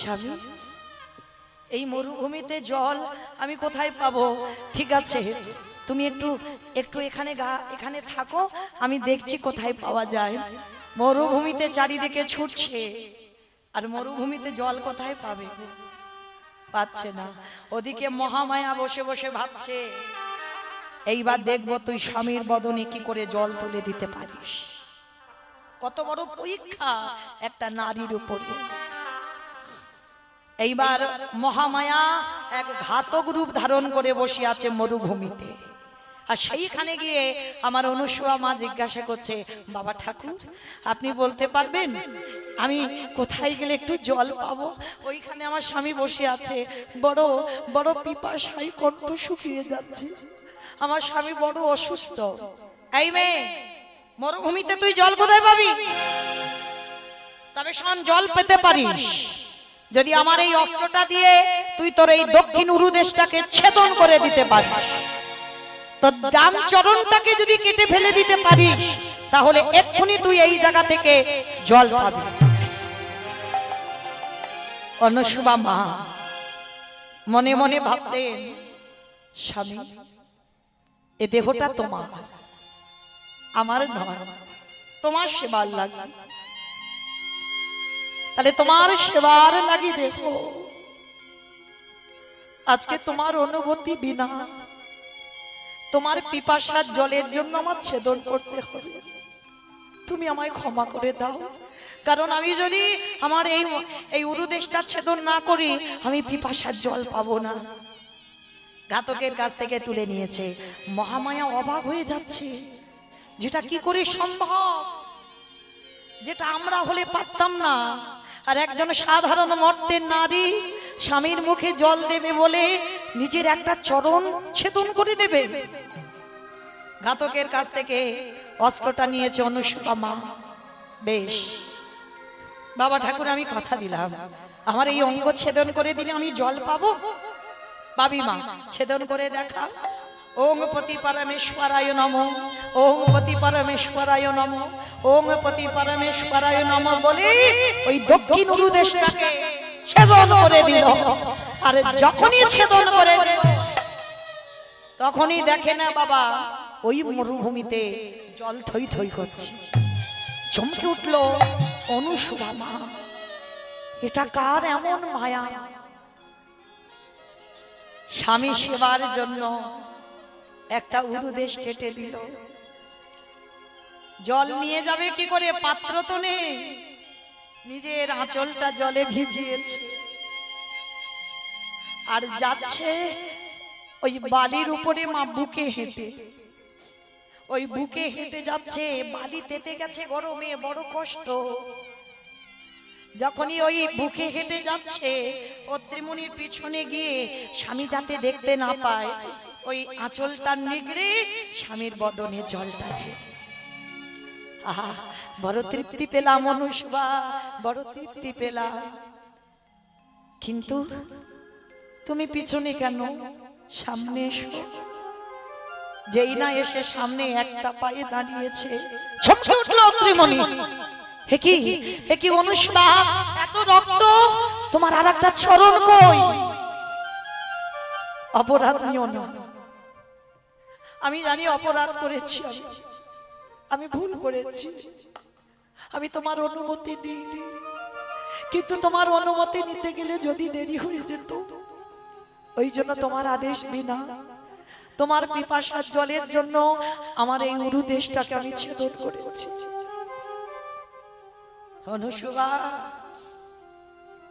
Speaker 1: স্বামী, এই মরুভূমিতে জল আমি কোথায় পাবো? ঠিক আছে, তুমি একটু এখানে থাকো, আমি দেখছি কোথায় পাওয়া যায়। মরুভূমিতে চারিদিকে ছুটছে, আর মরুভূমিতে জল কোথায় পাবে? পাচ্ছে না। ওদিকে মহামায়া বসে বসে ভাবছে, এইবার দেখবো তুই স্বামীর বদনে কি করে জল তুলে দিতে পারিস। কত বড় পরীক্ষা একটা নারীর উপরে। এইবার মহামায়া এক ঘাতক রূপ ধারণ করে বসে আছে মরুভূমিতে। আর সেইখানে গিয়ে আমার অনুসুয়া মা জিজ্ঞাসা করছে, বাবা ঠাকুর আপনি বলতে পারবেন আমি কোথায় গেলে একটু জল পাবো? ওইখানে আমার স্বামী বসে আছে, বড় বড় পিপাসায় কণ্ঠ শুকিয়ে যাচ্ছে, আমার স্বামী বড় অসুস্থ। এই মেয়ে, মরুভূমিতে তুই জল কোথায় পাবি? তবে শোন, জল পেতে পারিস যদি আমার এই অস্ত্রটা দিয়ে তুই তোর এই দক্ষিণ উরুদেশটাকে ছেদন করে দিতে পারিস, তোর ডান চরণটাকে যদি কেটে ফেলে দিতে পারিস, তাহলে এক্ষুনি তুই এই জায়গা থেকে জল পাবি। অনুসুয়া মা মনে মনে ভাবলেন, স্বামী এ দেহটা তোমার, আমার নয়, তোমার সেবার লাগে। তাহলে তোমার সেবার লাগি দেখো, আজকে তোমার অনুভূতি বিনা তোমার পিপাসার জলের জন্য আমার ছেদন করতে হবে, তুমি আমায় ক্ষমা করে দাও। কারণ আমি যদি আমার এই উরুদেশটা ছেদন না করি, আমি পিপাসার জল পাবো না। ঘাতকের কাছ থেকে তুলে নিয়েছে। মহামায়া অবাক হয়ে যাচ্ছে, যেটা কি করে সম্ভব, যেটা আমরা হলে পারতাম না। আর একজন সাধারণ মর্তের নারী স্বামীর মুখে জল দেবে বলে নিজের একটা চরণ ছেদন করে দেবে। ঘাতকের কাছ থেকে অস্ত্রটা নিয়েছে অনুসূয়া মা। বেশ বাবা ঠাকুর, আমি কথা দিলাম, আমার এই অঙ্গ ছেদন করে দিলে আমি জল পাবো। পাবি মা, ছেদন করে দেখা। ওং পতি পরমেশ্বরায় নমঃ, ওং পতি পরমেশ্বরায় নমঃ, ওং পতি পরমেশ্বরায় নমঃ বলে ওই দক্ষিণ উরুদেশটাকে ছেদন করে দিল। আর যখনই ছেদন করে দিল, তখনই দেখে না বাবা ওই মরুভূমিতে জল থই থই করছে। চমকে উঠল অনুসূয়া মা, এটা কার এমন মায়া? স্বামী সেবার জন্য একটা উরুদেশ কেটে দিল। জল নিয়ে যাবে কি করে, পাত্র তো নেই, নিজের আঁচলটা জলে ভিজিয়েছে আর যাচ্ছে ওই বালির উপরে মা বুকে হেঁটে, ওই বুকে হেঁটে যাচ্ছে। বালি তেতে গেছে গরমে, বড় কষ্ট। যখনই ওই বুকে হেঁটে যাচ্ছে, অত্রিমুনির পিছনে গিয়ে স্বামী যাতে দেখতে না পায়, ওই আঁচলটা নিগড়ে স্বামীর বদনে জলটা দিয়ে, আহা বড় তৃপ্তি পেলাম অনুসূয়া, বড় তৃপ্তি পেলাম। কিন্তু তুমি পিছনে কেন, সামনে এসো। যেই না এসে সামনে একটা পায়ে দাঁড়িয়েছে, চমকে উঠল অত্রিমুনি। হে কি অনুসূয়া, এত রক্ত, তোমার আর একটা চরণ কই? অপরাধ নিও না, আমি জানি অপরাধ করেছি, আমি ভুল করেছি, আমি তোমার অনুমতি নিইনি। কিন্তু তোমার অনুমতি নিতে গেলে যদি দেরি হয়ে যেত, ওই জন্য তোমার আদেশ বিনা তোমার পিপাসার জলের জন্য আমার এই উরুদেশটাকে আমি ছেদন করেছি। অনুসূয়া,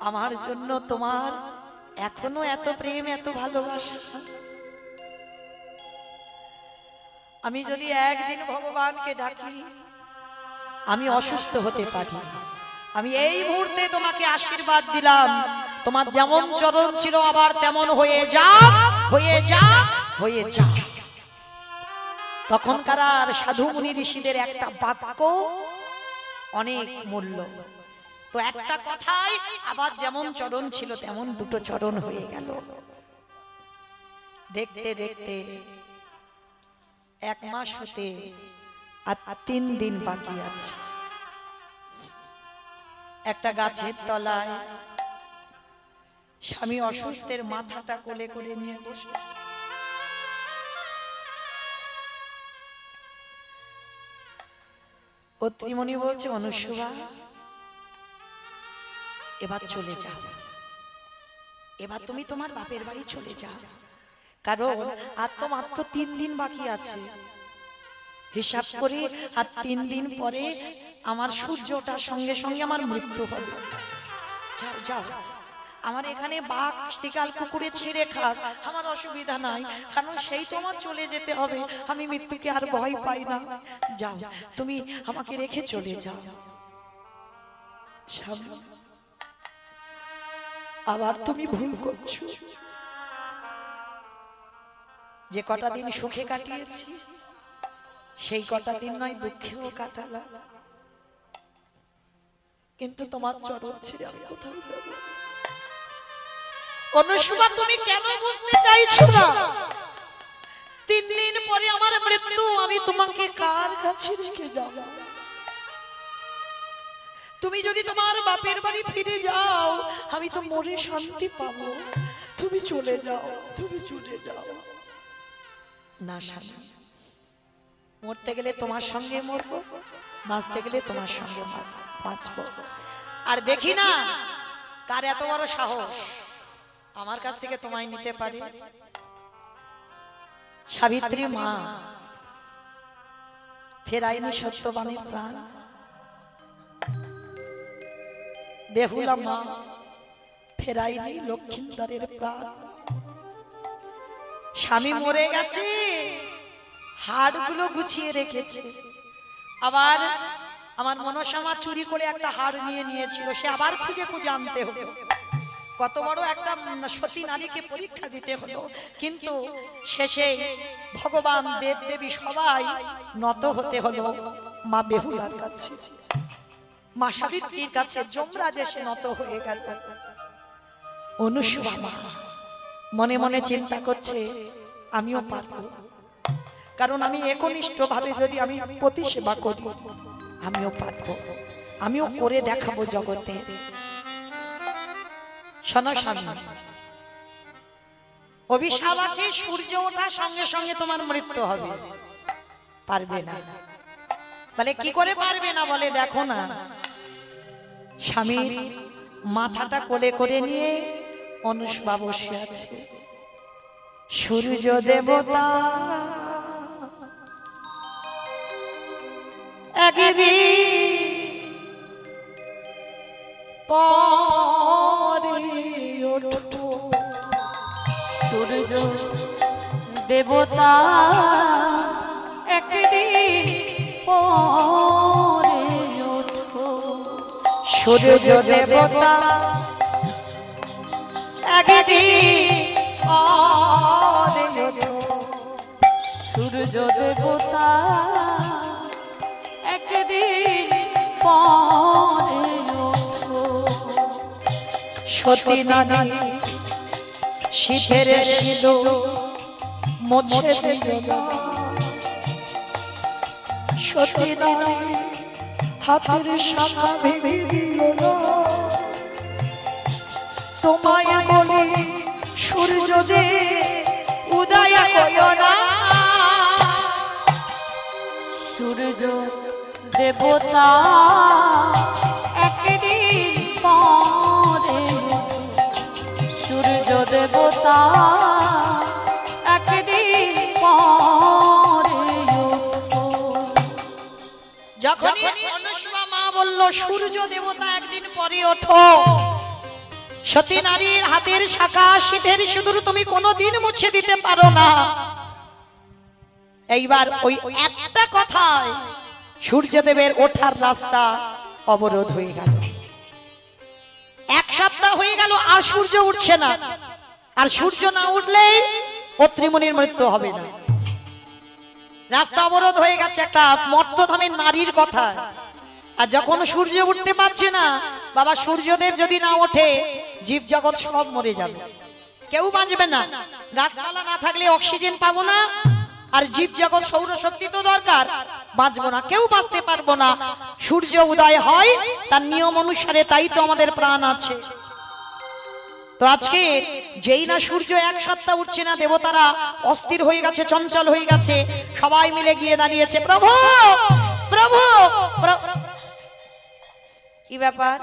Speaker 1: আমার জন্য তোমার এখনো এত প্রেম, এত ভালোবাসা। আমি যদি একদিন ভগবানকে ডাকি, আমি অসুস্থ হতে পারি। আমি এই মুহূর্তে তোমাকে আশীর্বাদ দিলাম, তোমার যেমন চরণ ছিল আবার তেমন হয়ে যাও, হয়ে যাও, হয়ে যাও। তখনকার আর সাধু মুনি ঋষিদের একটা বাক্য অনেক মূল্য। তো একটা কথাই আবার যেমন চরণ ছিল তেমন দুটো চরণ হয়ে গেল। দেখতে দেখতে 1 মাস হতে আর 3 দিন বাকি আছে। একটা গাছের তলায় স্বামী অসুস্থের মাথাটা কোলে করে নিয়ে বসেছে। অত্রিমুনি বলছে, অনুসূয়া এবার চলে যাও, এবার তুমি তোমার বাপের বাড়ি চলে যাও। কারণ আর তো মাত্র 3 দিন বাকি আছে। হিসাব করে আর 3 দিন পরে আমার সূর্য ওঠার সঙ্গে সঙ্গে আমার মৃত্যু হবে। যাও যাও, আমার এখানে বাঘ শিকাল কুকুরে ছেড়ে খাক, আমার অসুবিধা নাই, কারণ সেই তো আমার চলে যেতে হবে। আমি মৃত্যুকে আর ভয় পাই না। যাও, তুমি আমাকে রেখে চলে যাও। স্বামী, আবার তুমি ভুল করছো। যে কটা দিন সুখে কাটিয়েছি, সেই কটা দিন নয় দুঃখেও কাটালাম, কিন্তু তোমার চরণ ছেড়ে আমি কোথাও যাব না। অনুসূয়া, তুমি কেন বুঝতে চাইছো না? 3 দিন পরে আমার মৃত্যু, আমি তোমাকে কার কাছে রেখে যাব? তুমি যদি তোমার বাপের বাড়ি ফিরে যাও, আমি তো মরে শান্তি পাবো। তুমি চলে যাও, তুমি চলে যাও। না স্বামী, মরতে গেলে তোমার সঙ্গে মরবো, বাঁচতে গেলে তোমার সঙ্গে বাঁচবো। আর দেখি না কার এত বড় সাহস আমার কাছ থেকে তোমায় নিতে পারে। সাবিত্রী মা ফেরাইনি সত্যবানের প্রাণ, বেহুলা মা ফেরাইনি লক্ষিন্দরের প্রাণ। স্বামী মরে গেছে, হাড়গুলো গুছিয়ে রেখেছে, আবার আমার মনসামা চুরি করে একটা হাড় নিয়ে নিয়েছিল, সে আবার খুঁজে খুঁজে আনতে হলো। কত বড় একটা সতী নারীকে পরীক্ষা দিতে হলো, কিন্তু শেষে ভগবান দেব দেবী সবাই নত হতে হলো মা বেহুলার কাছে, মা সাবিত্রীর কাছে। যমরাজ এসে নত হয়ে গেল। অনুসুয়া মা মনে মনে চিন্তা করছে, আমিও পারবো, কারণ আমি একনিষ্ঠ ভাবে যদি আমি পতি সেবা করি, আমিও পারবো, আমিও করে দেখাবো জগতে। শোনো স্বামী, অভিশাপ আছে, সূর্য ওঠার সঙ্গে সঙ্গে তোমার মৃত্যু হবে। পারবে না। বলে কি করে পারবে না? বলে দেখো না, স্বামীর মাথাটা কোলে করে নিয়ে অনুসুয়া বসে আছে। সূর্য দেবতা একদিন পরে ওঠো,
Speaker 3: সূর্য দেবতা একদিন পরে ওঠো।
Speaker 1: সূর্য দেবতা একদিন পরে ওঠো,
Speaker 3: সূর্য দেবতা একদিন পরে ওঠো।
Speaker 1: সতী নারী শীতের সিঁদুর মুছে দিল না, সতী নারী হাতের শাখা ভেঙে দিল না। তোমায় বলি সূর্য দে উদয় হইও না,
Speaker 3: সূর্য দেবতা একদিন পরে ওঠো। সূর্য দেবতা একদিন পরে ওঠো।
Speaker 1: যখনই অনুসুয়া মা বলল সূর্য দেবতা একদিন পরে ওঠো, সতী নারীর হাতের শাখা শীতের সিঁদুর তুমি কোনোদিন মুছে দিতে পারো না। এইবার ওই একটা কথায় সূর্যদেবের ওঠার রাস্তা অবরোধ হয়ে গেল। এক সপ্তাহ হয়ে গেল আর সূর্য উঠছে না, আর সূর্য না উঠলেই অত্রিমুনির মৃত্যু হবে না। রাস্তা অবরোধ হয়ে গেছে একটা মর্তধামের নারীর কথা। আর যখন সূর্য উঠতে পারছে না, বাবা সূর্যদেব যদি না ওঠে জীব জগৎ সব মরে যাবে, কেউ বাঁচবে না। গাছপালা না থাকলে অক্সিজেন পাবো না, আর জীব জগৎ সৌরশক্তি তো দরকার, বাঁচবো না, কেউ বাঁচতে পারবো না। সূর্য উদয় হয় তার নিয়ম অনুসারে, তাই তো আমাদের প্রাণ আছে। তো আজকে যেই না সূর্য এক সপ্তাহ উঠছে না, দেবতারা অস্থির হয়ে গেছে, চঞ্চল হয়ে গেছে, সবাই মিলে গিয়ে দাঁড়িয়েছে, প্রভু প্রভু কি ব্যাপার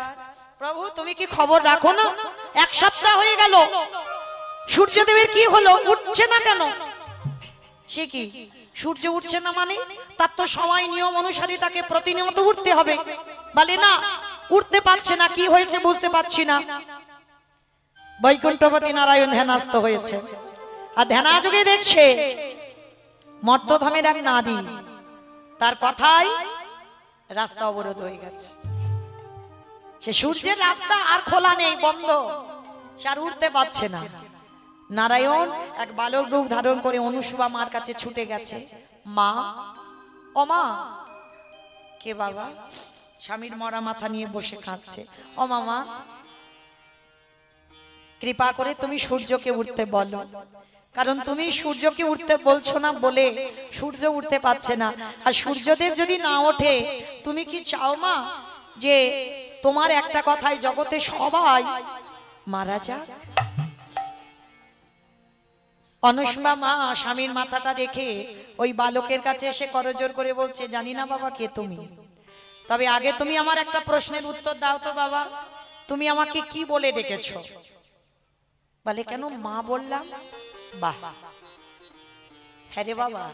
Speaker 1: প্রভু, তুমি কি খবর রাখো না? এক সপ্তাহ হয়ে গেল, সূর্যদেবের কি হলো, উঠছে না কেন? সে কি সূর্য উঠছে না মানে তার তো সময় নিয়ম অনুসারে তাকে প্রতিনিয়ত উঠতে হবে। বলে না, উঠতে পারছে না, কি হয়েছে বুঝতে পারছি না। বৈকুণ্ঠপতি নারায়ণ ধ্যানাস্ত হয়েছে, আর ধ্যানাযোগে দেখছে মর্তধামের এক নারী, তার কথাই রাস্তা অবরোধ হয়ে গেছে। সে সূর্যের রাস্তা আর খোলা নেই, বন্ধ, সে আর উঠতে পারছে না। নারায়ণ এক বালক রূপ ধারণ করে অনুসুয়া মার কাছে ছুটে গেছে। মা, ও মা। কে বাবা? স্বামীর মরা মাথা নিয়ে বসে কাঁদছে। ও মামা, কৃপা করে তুমি সূর্যকে উঠতে বলো, কারণ তুমি সূর্যকে উঠতে বলছো না বলে সূর্য উঠতে পারছে না। আর সূর্যদেব যদি না ওঠে, তুমি কি চাও মা যে তোমার একটা কথায় জগতে সবাই মারা যাক? অনুসুয়া মা স্বামীর মাথাটা রেখে ওই বালকের কাছে এসে করজোর করে বলছে, জানি না বাবা কে তুমি, তবে আগে তুমি আমার একটা প্রশ্নের উত্তর দাও তো বাবা, তুমি আমাকে কি বলে ডেকেছো? বলে কেন মা বললাম। বাহ, হ্যাঁ রে বাবা,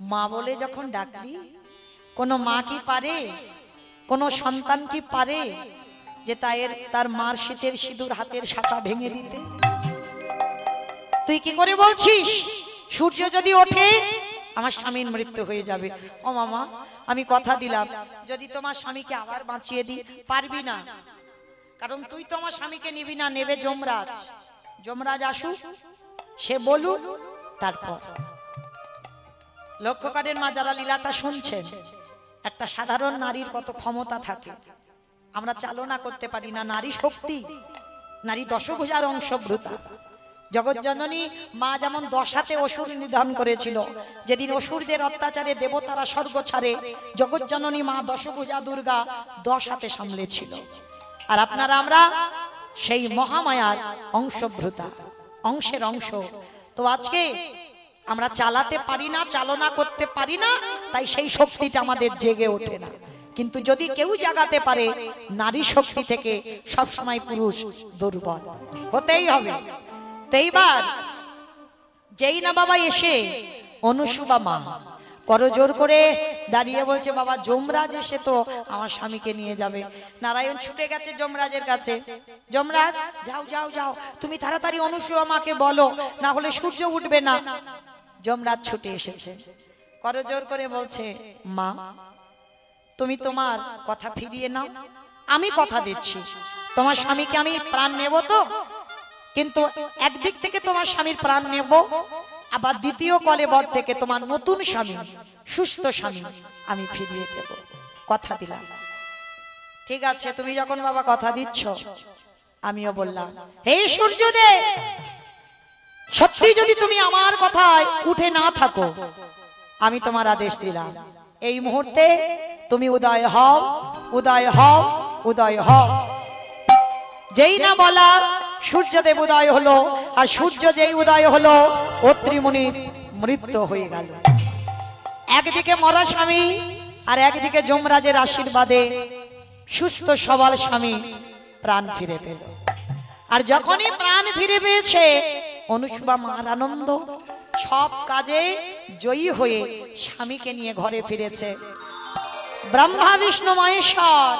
Speaker 1: মা বলে যখন ডাকলি, কোনো মা কি পারে, কোনো সন্তান কি পারে যে তার মার শীতের সিঁদুর হাতের শাখা ভেঙে দিতে? তুই কি করে বলছিস সূর্য যদি ওঠে আমার স্বামীর মৃত্যু হয়ে যাবে? ও মামা, আমি কথা দিলাম যদি তোমার স্বামীকে আবার বাঁচিয়ে দিই। পারবি না, কারণ তুই তোমার স্বামীকে নিবি না, নেবে যমরাজ। যমরাজ আসুক, সে বলুক, তারপর। লক্ষ্য করেন মা, যারা লীলাটা শুনছেন, একটা সাধারণ নারীর কত ক্ষমতা থাকে আমরা চালনা করতে পারি না। নারী শক্তি, নারী দশভুজার অংশভূতা। জগৎজননী মা যেমন 10 হাতে অসুর নিধন করেছিল, যেদিন অসুরদের অত্যাচারে দেবতারা স্বর্গ ছাড়ে, জগৎজননী মা দশভুজা দুর্গা 10 হাতে সামলেছিল। আর আপনারা আমরা সেই মহামায়ার অংশভূতা, অংশের অংশ। তো আজকে আমরা চালাতে পারি না, চালনা করতে পারি না, তাই সেই শক্তিটা আমাদের জেগে ওঠে না। কিন্তু যদি কেউ জাগাতে পারে, নারী শক্তি থেকে সবসময় পুরুষ দুর্বল হতেই হবে। এইবার যেই না বাবা এসে অনুসুবা মা করজোর করে দাঁড়িয়ে বলছে, বাবা যমরাজ এসে তো আমার স্বামীকে নিয়ে যাবে। নারায়ণ ছুটে গেছে যমরাজের কাছে। যমরাজ, যাও যাও যাও, তুমি তাড়াতাড়ি অনুসুবা মাকে বলো, না হলে সূর্য উঠবে না। যমরাজ ছুটে এসেছে, করজোর করে বলছে, মা তুমি তোমার কথা ফিরিয়ে নাও, আমি কথা দিচ্ছি তোমার স্বামীকে আমি প্রাণ নেব তো, কিন্তু একদিক থেকে তোমার স্বামীর প্রাণ নেব, আবার দ্বিতীয় কলেবর থেকে তোমার নতুন স্বামী, সুস্থ স্বামী আমি ফিরিয়ে দেব, কথা দিলাম। ঠিক আছে, তুমি যখন বাবা কথা দিচ্ছ, আমিও বললাম, হে সূর্যদেব, সত্যি যদি তুমি আমার কথায় উঠে না থাকো, আমি তোমার আদেশ দিলাম, এই মুহূর্তে তুমি উদয় হও, উদয় হও, উদয় হও। যেই না বলা সূর্যদেব উদয় হলো, আর সূর্য যেই উদয় হলো, অত্রি মুনির মৃত্যু হয়ে গেল। একদিকে মরা স্বামী, আর একদিকে যমরাজের আশীর্বাদে সুস্থ সবল স্বামী প্রাণ ফিরে পেল। আর যখনই প্রাণ ফিরে পেয়েছে, অনুসুবা মার আনন্দ, সব কাজে জয়ী হয়ে স্বামীকে নিয়ে ঘরে ফিরেছে। ব্রহ্মা বিষ্ণু মহেশ্বর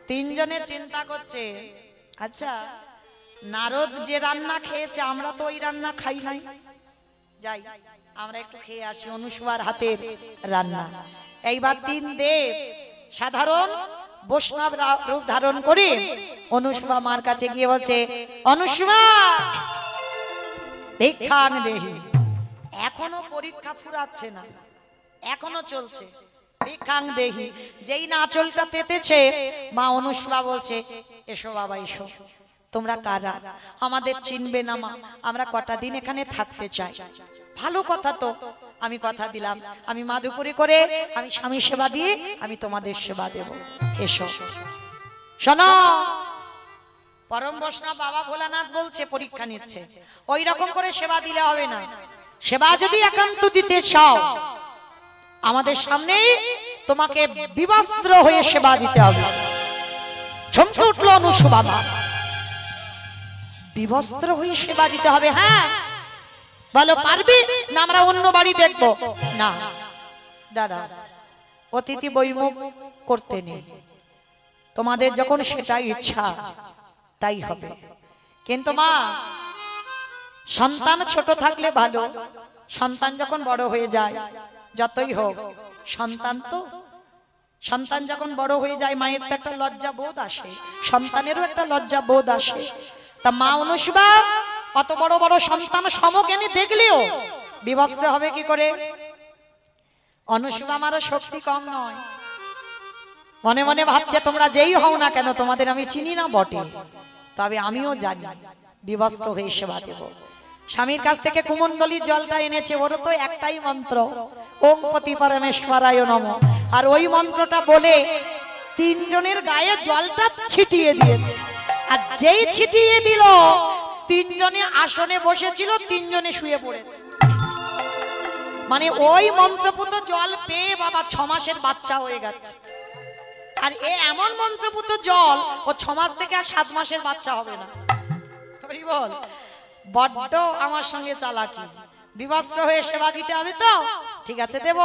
Speaker 1: তিনজনে চিন্তা করছে, আচ্ছা নারদ যে রান্না খেয়েছে আমরা তো ওই রান্না খাই নাই, যাই আমরা একটু খেয়ে আসি অনুসুবার হাতের রান্না। এইবার 3 দেব সাধারণ বৈষ্ণব রূপ ধারণ করে অনুসুবা মার কাছে গিয়ে বলছে, অনুসুবা ভিক্ষাং দেহি। এখনো পরীক্ষা ফুরাচ্ছে না, এখনো চলছে, ভিক্ষাং দেহি। যেই না আঁচলটা পেতেছে, মা অনুসুবা বলছে, এসো বাবা এসো, তোমরা কারা, আমাদের চিনবে না মা, আমরা কটা দিন এখানে থাকতে চাই। ভালো কথা তো, আমি কথা দিলাম, আমি মাধুপুরি করে আমি স্বামী সেবা দিয়ে আমি তোমাদের সেবা দেব, এসো। শোনো, পরম বৈষ্ণব বাবা ভোলানাথ বলছে, পরীক্ষা নিচ্ছে, ওই রকম করে সেবা দিলে হবে না। সেবা যদি একান্ত দিতে চাও, আমাদের সামনে তোমাকে বিবস্ত্র হয়ে সেবা দিতে হবে। চমকে উঠল অনুসুবা মা, বিবস্ত্র হয়ে সেবা দিতে হবে? হ্যাঁ। বলো পারবি না আমরা অন্য বাড়ি দেখবো? না দাদা, অতিথি বৈমুখ করতে নেই, তোমাদের যখন সেটাই ইচ্ছা তাই হবে। কিন্তু মা, সন্তান ছোট থাকলে ভালো, সন্তান যখন বড় হয়ে যায়, যতই হোক সন্তান তো, সন্তান যখন বড় হয়ে যায় মায়ের তো একটা লজ্জা বোধ আসে, সন্তানেরও একটা লজ্জা বোধ আসে। তা মা অনুসুবা অত বড় বড় সন্তান সমজ্ঞানী দেখলেও বিবস্ত্র হবে কি করে? অনুসুবা আমারও শক্তি কম নয়, মনে মনে ভাবছে তোমরা যেই হও না কেন, তোমাদের আমি চিনি না বটে, তবে আমিও জানি বিবস্ত্র হয়ে সেবা দেব। স্বামীর কাছ থেকে কুমণ্ডলীর জলটা এনেছে, ওরও তো একটাই মন্ত্র, ওম পতি পরমেশ্বরায় নমঃ। আর ওই মন্ত্রটা বলে 3 জনের গায়ে জলটা ছিটিয়ে দিয়েছে। আর যেই ছিটিয়ে দিল, 3 জনে আসনে বসেছিল, 3 জনে শুয়ে পড়েছে। মানে ওই মন্ত্রপুত জল পেয়ে বাবা 6 মাসের বাচ্চা হয়ে গেছে। আর এমন মন্ত্রপুত জল, ও 6 মাস থেকে আর 7 মাসের বাচ্চা হবে না। বল, বড্ড আমার সঙ্গে চালাকি। বিবস্ত্র হয়ে সেবা দিতে হবে তো, ঠিক আছে দেব,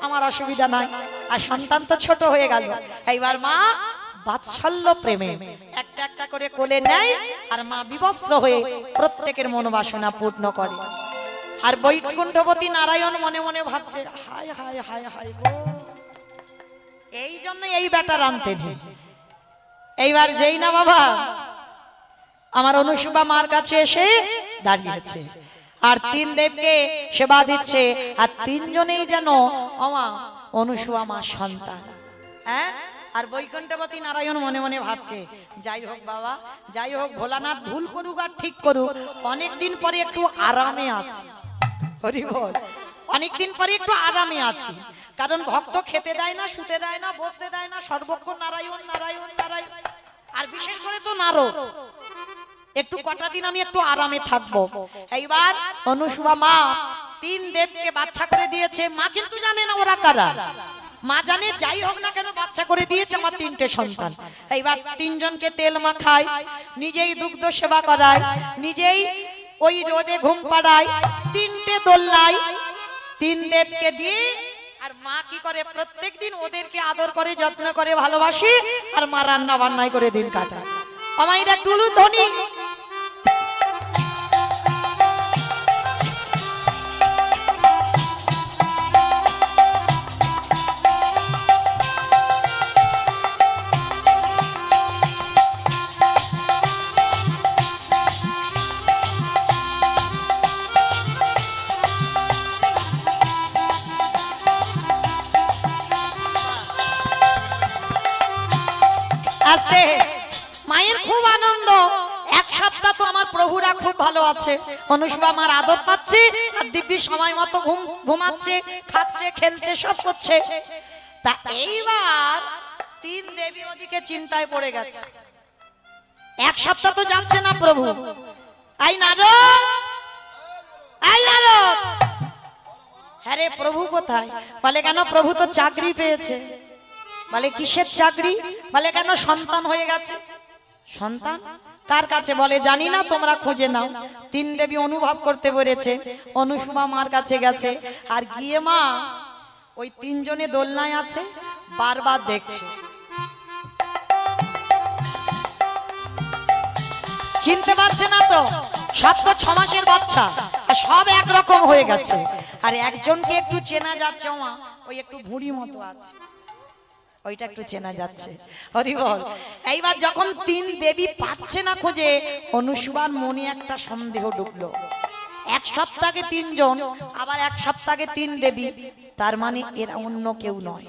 Speaker 1: আমার অসুবিধা নাই। আর সন্তান তো ছোট হয়ে গেল, এইবার মা বাৎসল্য প্রেমে একটা একটা করে কোলে নেয়, আর মা বিবস্ত্র হয়ে প্রত্যেকের মনোবাসনা পূর্ণ করে। আর বৈকুণ্ঠপতি নারায়ণ মনে মনে ভাবছে, হায় হায় হায় হায় গো, এই জন্য এই বেটা রামতে নেই। এইবার যেই না বাবা আমার অনুসুবা মার কাছে এসে দাঁড়িয়েছে, আর তিন দেবকে সেবা দিচ্ছে, আর তিনজনেই যেন আমা অনুসুবা মার সন্তান। হ্যাঁ, আর বৈকুণ্ঠপতি নারায়ণ মনে মনে ভাবছে, যাই হোক বাবা, যাই হোক, ভোলানাথ ভুল করুক আর ঠিক করুক, অনেকদিন পরে একটু আরামে আছে। হরি বল, অনেকদিন পরে একটু আরামে আছি, কারণ ভক্ত খেতে দেয় না, শুতে দেয় না, বসতে দেয় না, সর্বক্ষণ নারায়ণ নারায়ণ নারায়ণ। আর বিশেষ করে তো নারদ, একটু কটা দিন আমি একটু আরামে থাকবো। এইবার অনুসুবা মা তিন দেবকে বাচ্চা করে দিয়েছে। মা কিন্তু জানে না ওরা কারা, মা জানে যাই হোক না কেন বাচ্চা করে দিয়েছে আমার তিনটে সন্তান। এইবার তিনজনকে তেল মাখায়, নিজেই দুগ্ধ সেবা করায়, নিজেই ওই রোদে ঘুম পাড়ায়, তিনটে দোল্লায় তিন দেবকে দিয়ে। আর মা কি করে, প্রত্যেক দিন ওদেরকে আদর করে, যত্ন করে, ভালোবাসি, আর মা রান্না বান্নাই করে দিন কাটায়। আমার এটা টুলু ধ্বনি। আস্তে মায়ের খুব আনন্দ, এক সপ্তাহ তো আমার প্রভুরা খুব ভালো আছে, অনুসুবা মার আদর পাচ্ছে, আর দিব্যি সময় মতো ঘুমাচ্ছে, খাচ্ছে, খেলছে, সব করছে। তা এইবার তিন দেবী ওদিকে চিন্তায় পড়ে গেছে, এক সপ্তাহ তো যাচ্ছে না প্রভু। আই নারদ, আই নারদ, হ্যাঁ রে প্রভু কোথায়? বলে কেন, প্রভু তো চাকরি পেয়েছে। বলে কিসের চাকরি? বলে কেন, সন্তান হয়ে গেছে। সন্তান কার কাছে? বলে জানি না, তোমরা খুঁজে নাও। তিন দেবী অনুভব করতে পেরেছে, অনুসুবা মার কাছে গেছে, আর গিয়ে মা ওই তিনজনে দোলনায় আছে, বারবার দেখছে, চিনতে পারছে না তো, সব তো 6 মাসের বাচ্চা, আর সব একরকম হয়ে গেছে। আর একজনকে একটু চেনা যাচ্ছে, ওই একটু ভুঁড়ি মতো আছে, ওইটা একটু চেনা যাচ্ছে। হরি বল। এইবার যখন তিন দেবী পাচ্ছে না খুঁজে, অনুসুবার মনে একটা সন্দেহ ঢুকলো, এক সপ্তাহে তিনজন, আবার এক সপ্তাহে তিন দেবী, তার মানে এরা অন্য কেউ নয়,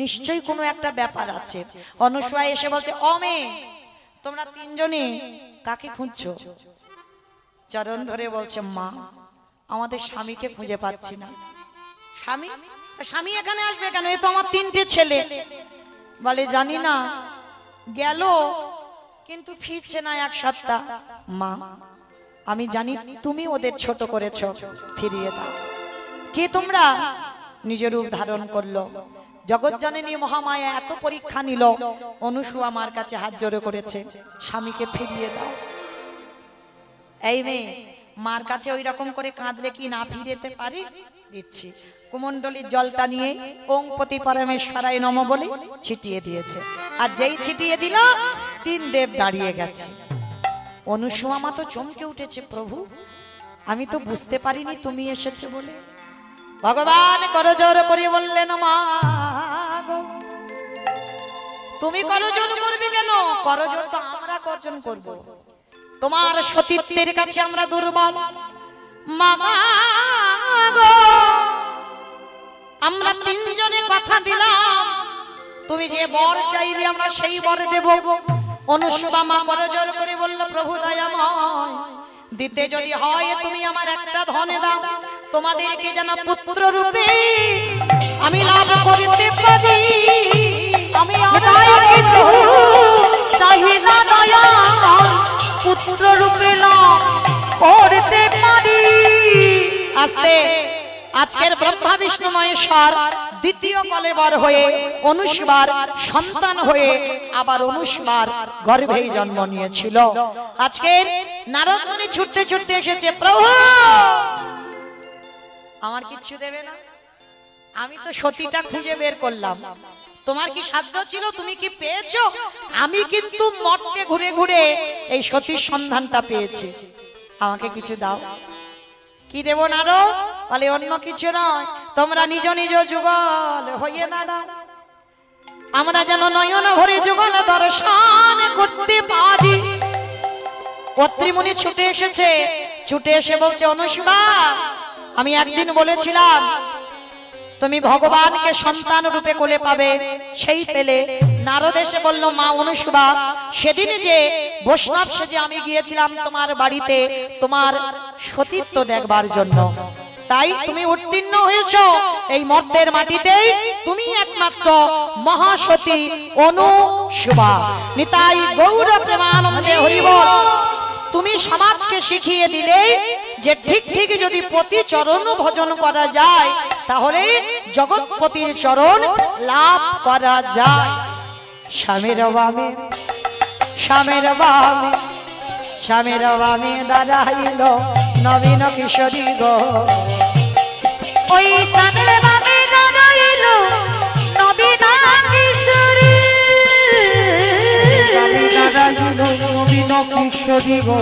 Speaker 1: নিশ্চয়ই কোনো একটা ব্যাপার আছে। অনুসুয়া এসে বলছে, ও মেয়ে, তোমরা তিনজনে কাকে খুঁজছো? চরণ ধরে বলছে, মা আমাদের স্বামীকে খুঁজে পাচ্ছি না। স্বামী? স্বামী এখানে আসবে কেন, এ তো আমার তিনটে ছেলে। বলে জানি না, গেল কিন্তু ফিরছে না এক সপ্তাহ। মা আমি জানি তুমি ওদের ছোট করেছো, ফিরিয়ে দাও। কে তোমরা? নিজ রূপ ধারণ করলো, জগৎজননী মহামায়া এত পরীক্ষা নিল, অনুসুয়া মার কাছে হাত জোড়ে করেছে, স্বামীকে ফিরিয়ে দাও। এই মেয়ে মার কাছে ওই রকম করে কাঁদলে কি না ফিরেতে পারি? দিচ্ছি। কুমণ্ডলীর জলটা নিয়ে ওং পতি পরমেশ্বরায় নমঃ বলে ছিটিয়ে দিয়েছে, আর যেই ছিটিয়ে দিল তিন দেব দাঁড়িয়ে গেছে। অনুসুয়া মা তো চমকে উঠেছে, প্রভু আমি তো বুঝতে পারিনি তুমি এসেছে বলে। ভগবান করজোর করে বললেন, মা গো তুমি করজোর করবে কেন? করজোর তো আমরা কজন করব, তোমার সতীত্বের কাছে আমরা দুর্বল। মামা গো আমরা তিনজনে কথা দিলাম, তুমি যে বর চাইবে আমরা সেই বর দেব। অনুসুবা মা করজোর করে বলল, প্রভু দয়াময়, দিতে যদি হয় তুমি আমার একটা ধনে দাও, তোমাদেরকে যেন পুত্র রূপে আমি লাভ করতে পারি।
Speaker 3: আমি আর কিছু চাহি না দয়া, পুত্র রূপে লাভ করতে পারি।
Speaker 1: আস্তে আজকের ব্রহ্মা বিষ্ণু মহেশ্বর দ্বিতীয় কলেবর হয়ে অনুসুবার সন্তান হয়ে আবার অনুসুবার গর্ভেই জন্ম নিয়েছিল। আজকের নারদ মুনি ছুটতে ছুটতে এসেছে, প্রভু আমার কিচ্ছু দেবে না? আমি তো সতীটা খুঁজে বের করলাম, তোমার কি সাধ্য ছিল? তুমি কি পেয়েছো? আমি কিন্তু মর্তে ঘুরে ঘুরে এই সতীর সন্ধানটা পেয়েছি, আমাকে কিছু দাও। কি দেব নারদ? বলে অন্য কিছু নয়, তোমরা নিজ নিজ যুগল হইয়ে দাঁড়াও, আমরা যেন নয়ন ভরে যুগল দর্শন করতে পারি। অত্রিমুনি ছুটে এসেছে, ছুটে এসে বলছে অনুসুবা, আমি একদিন বলেছিলাম তুমি ভগবানকে সন্তান রূপে কোলে পাবে, সেই পেলে। নারদ এসে বলল মা অনুসুবা, সেদিন যে বৈষ্ণব সেজে আমি গিয়েছিলাম তোমার বাড়িতে তোমার সতীত্ব দেখবার জন্য, তাই তুমি উত্তীর্ণ হয়েছো এই মর্তের মাটিতেই, তুমি একমাত্র মহাসতী অনুসুবা। নিতাই গৌর প্রেমানন্দে হরি বল। তুমি সমাজকে শিখিয়ে দিলে যে ঠিক ঠিক যদি পতি চরণ ভজন করা যায় তাহলে জগৎপতির চরণ লাভ করা যায়। স্বামীর বামে স্বামীর বামে স্বামীর বামে দাঁড়াইল নবীন কিশোরী গো,
Speaker 3: ওই স্বামীর বামে দাঁড়াইল নবীন কিশোরী,
Speaker 4: দাঁড়াইল নবীন কিশোরী গো।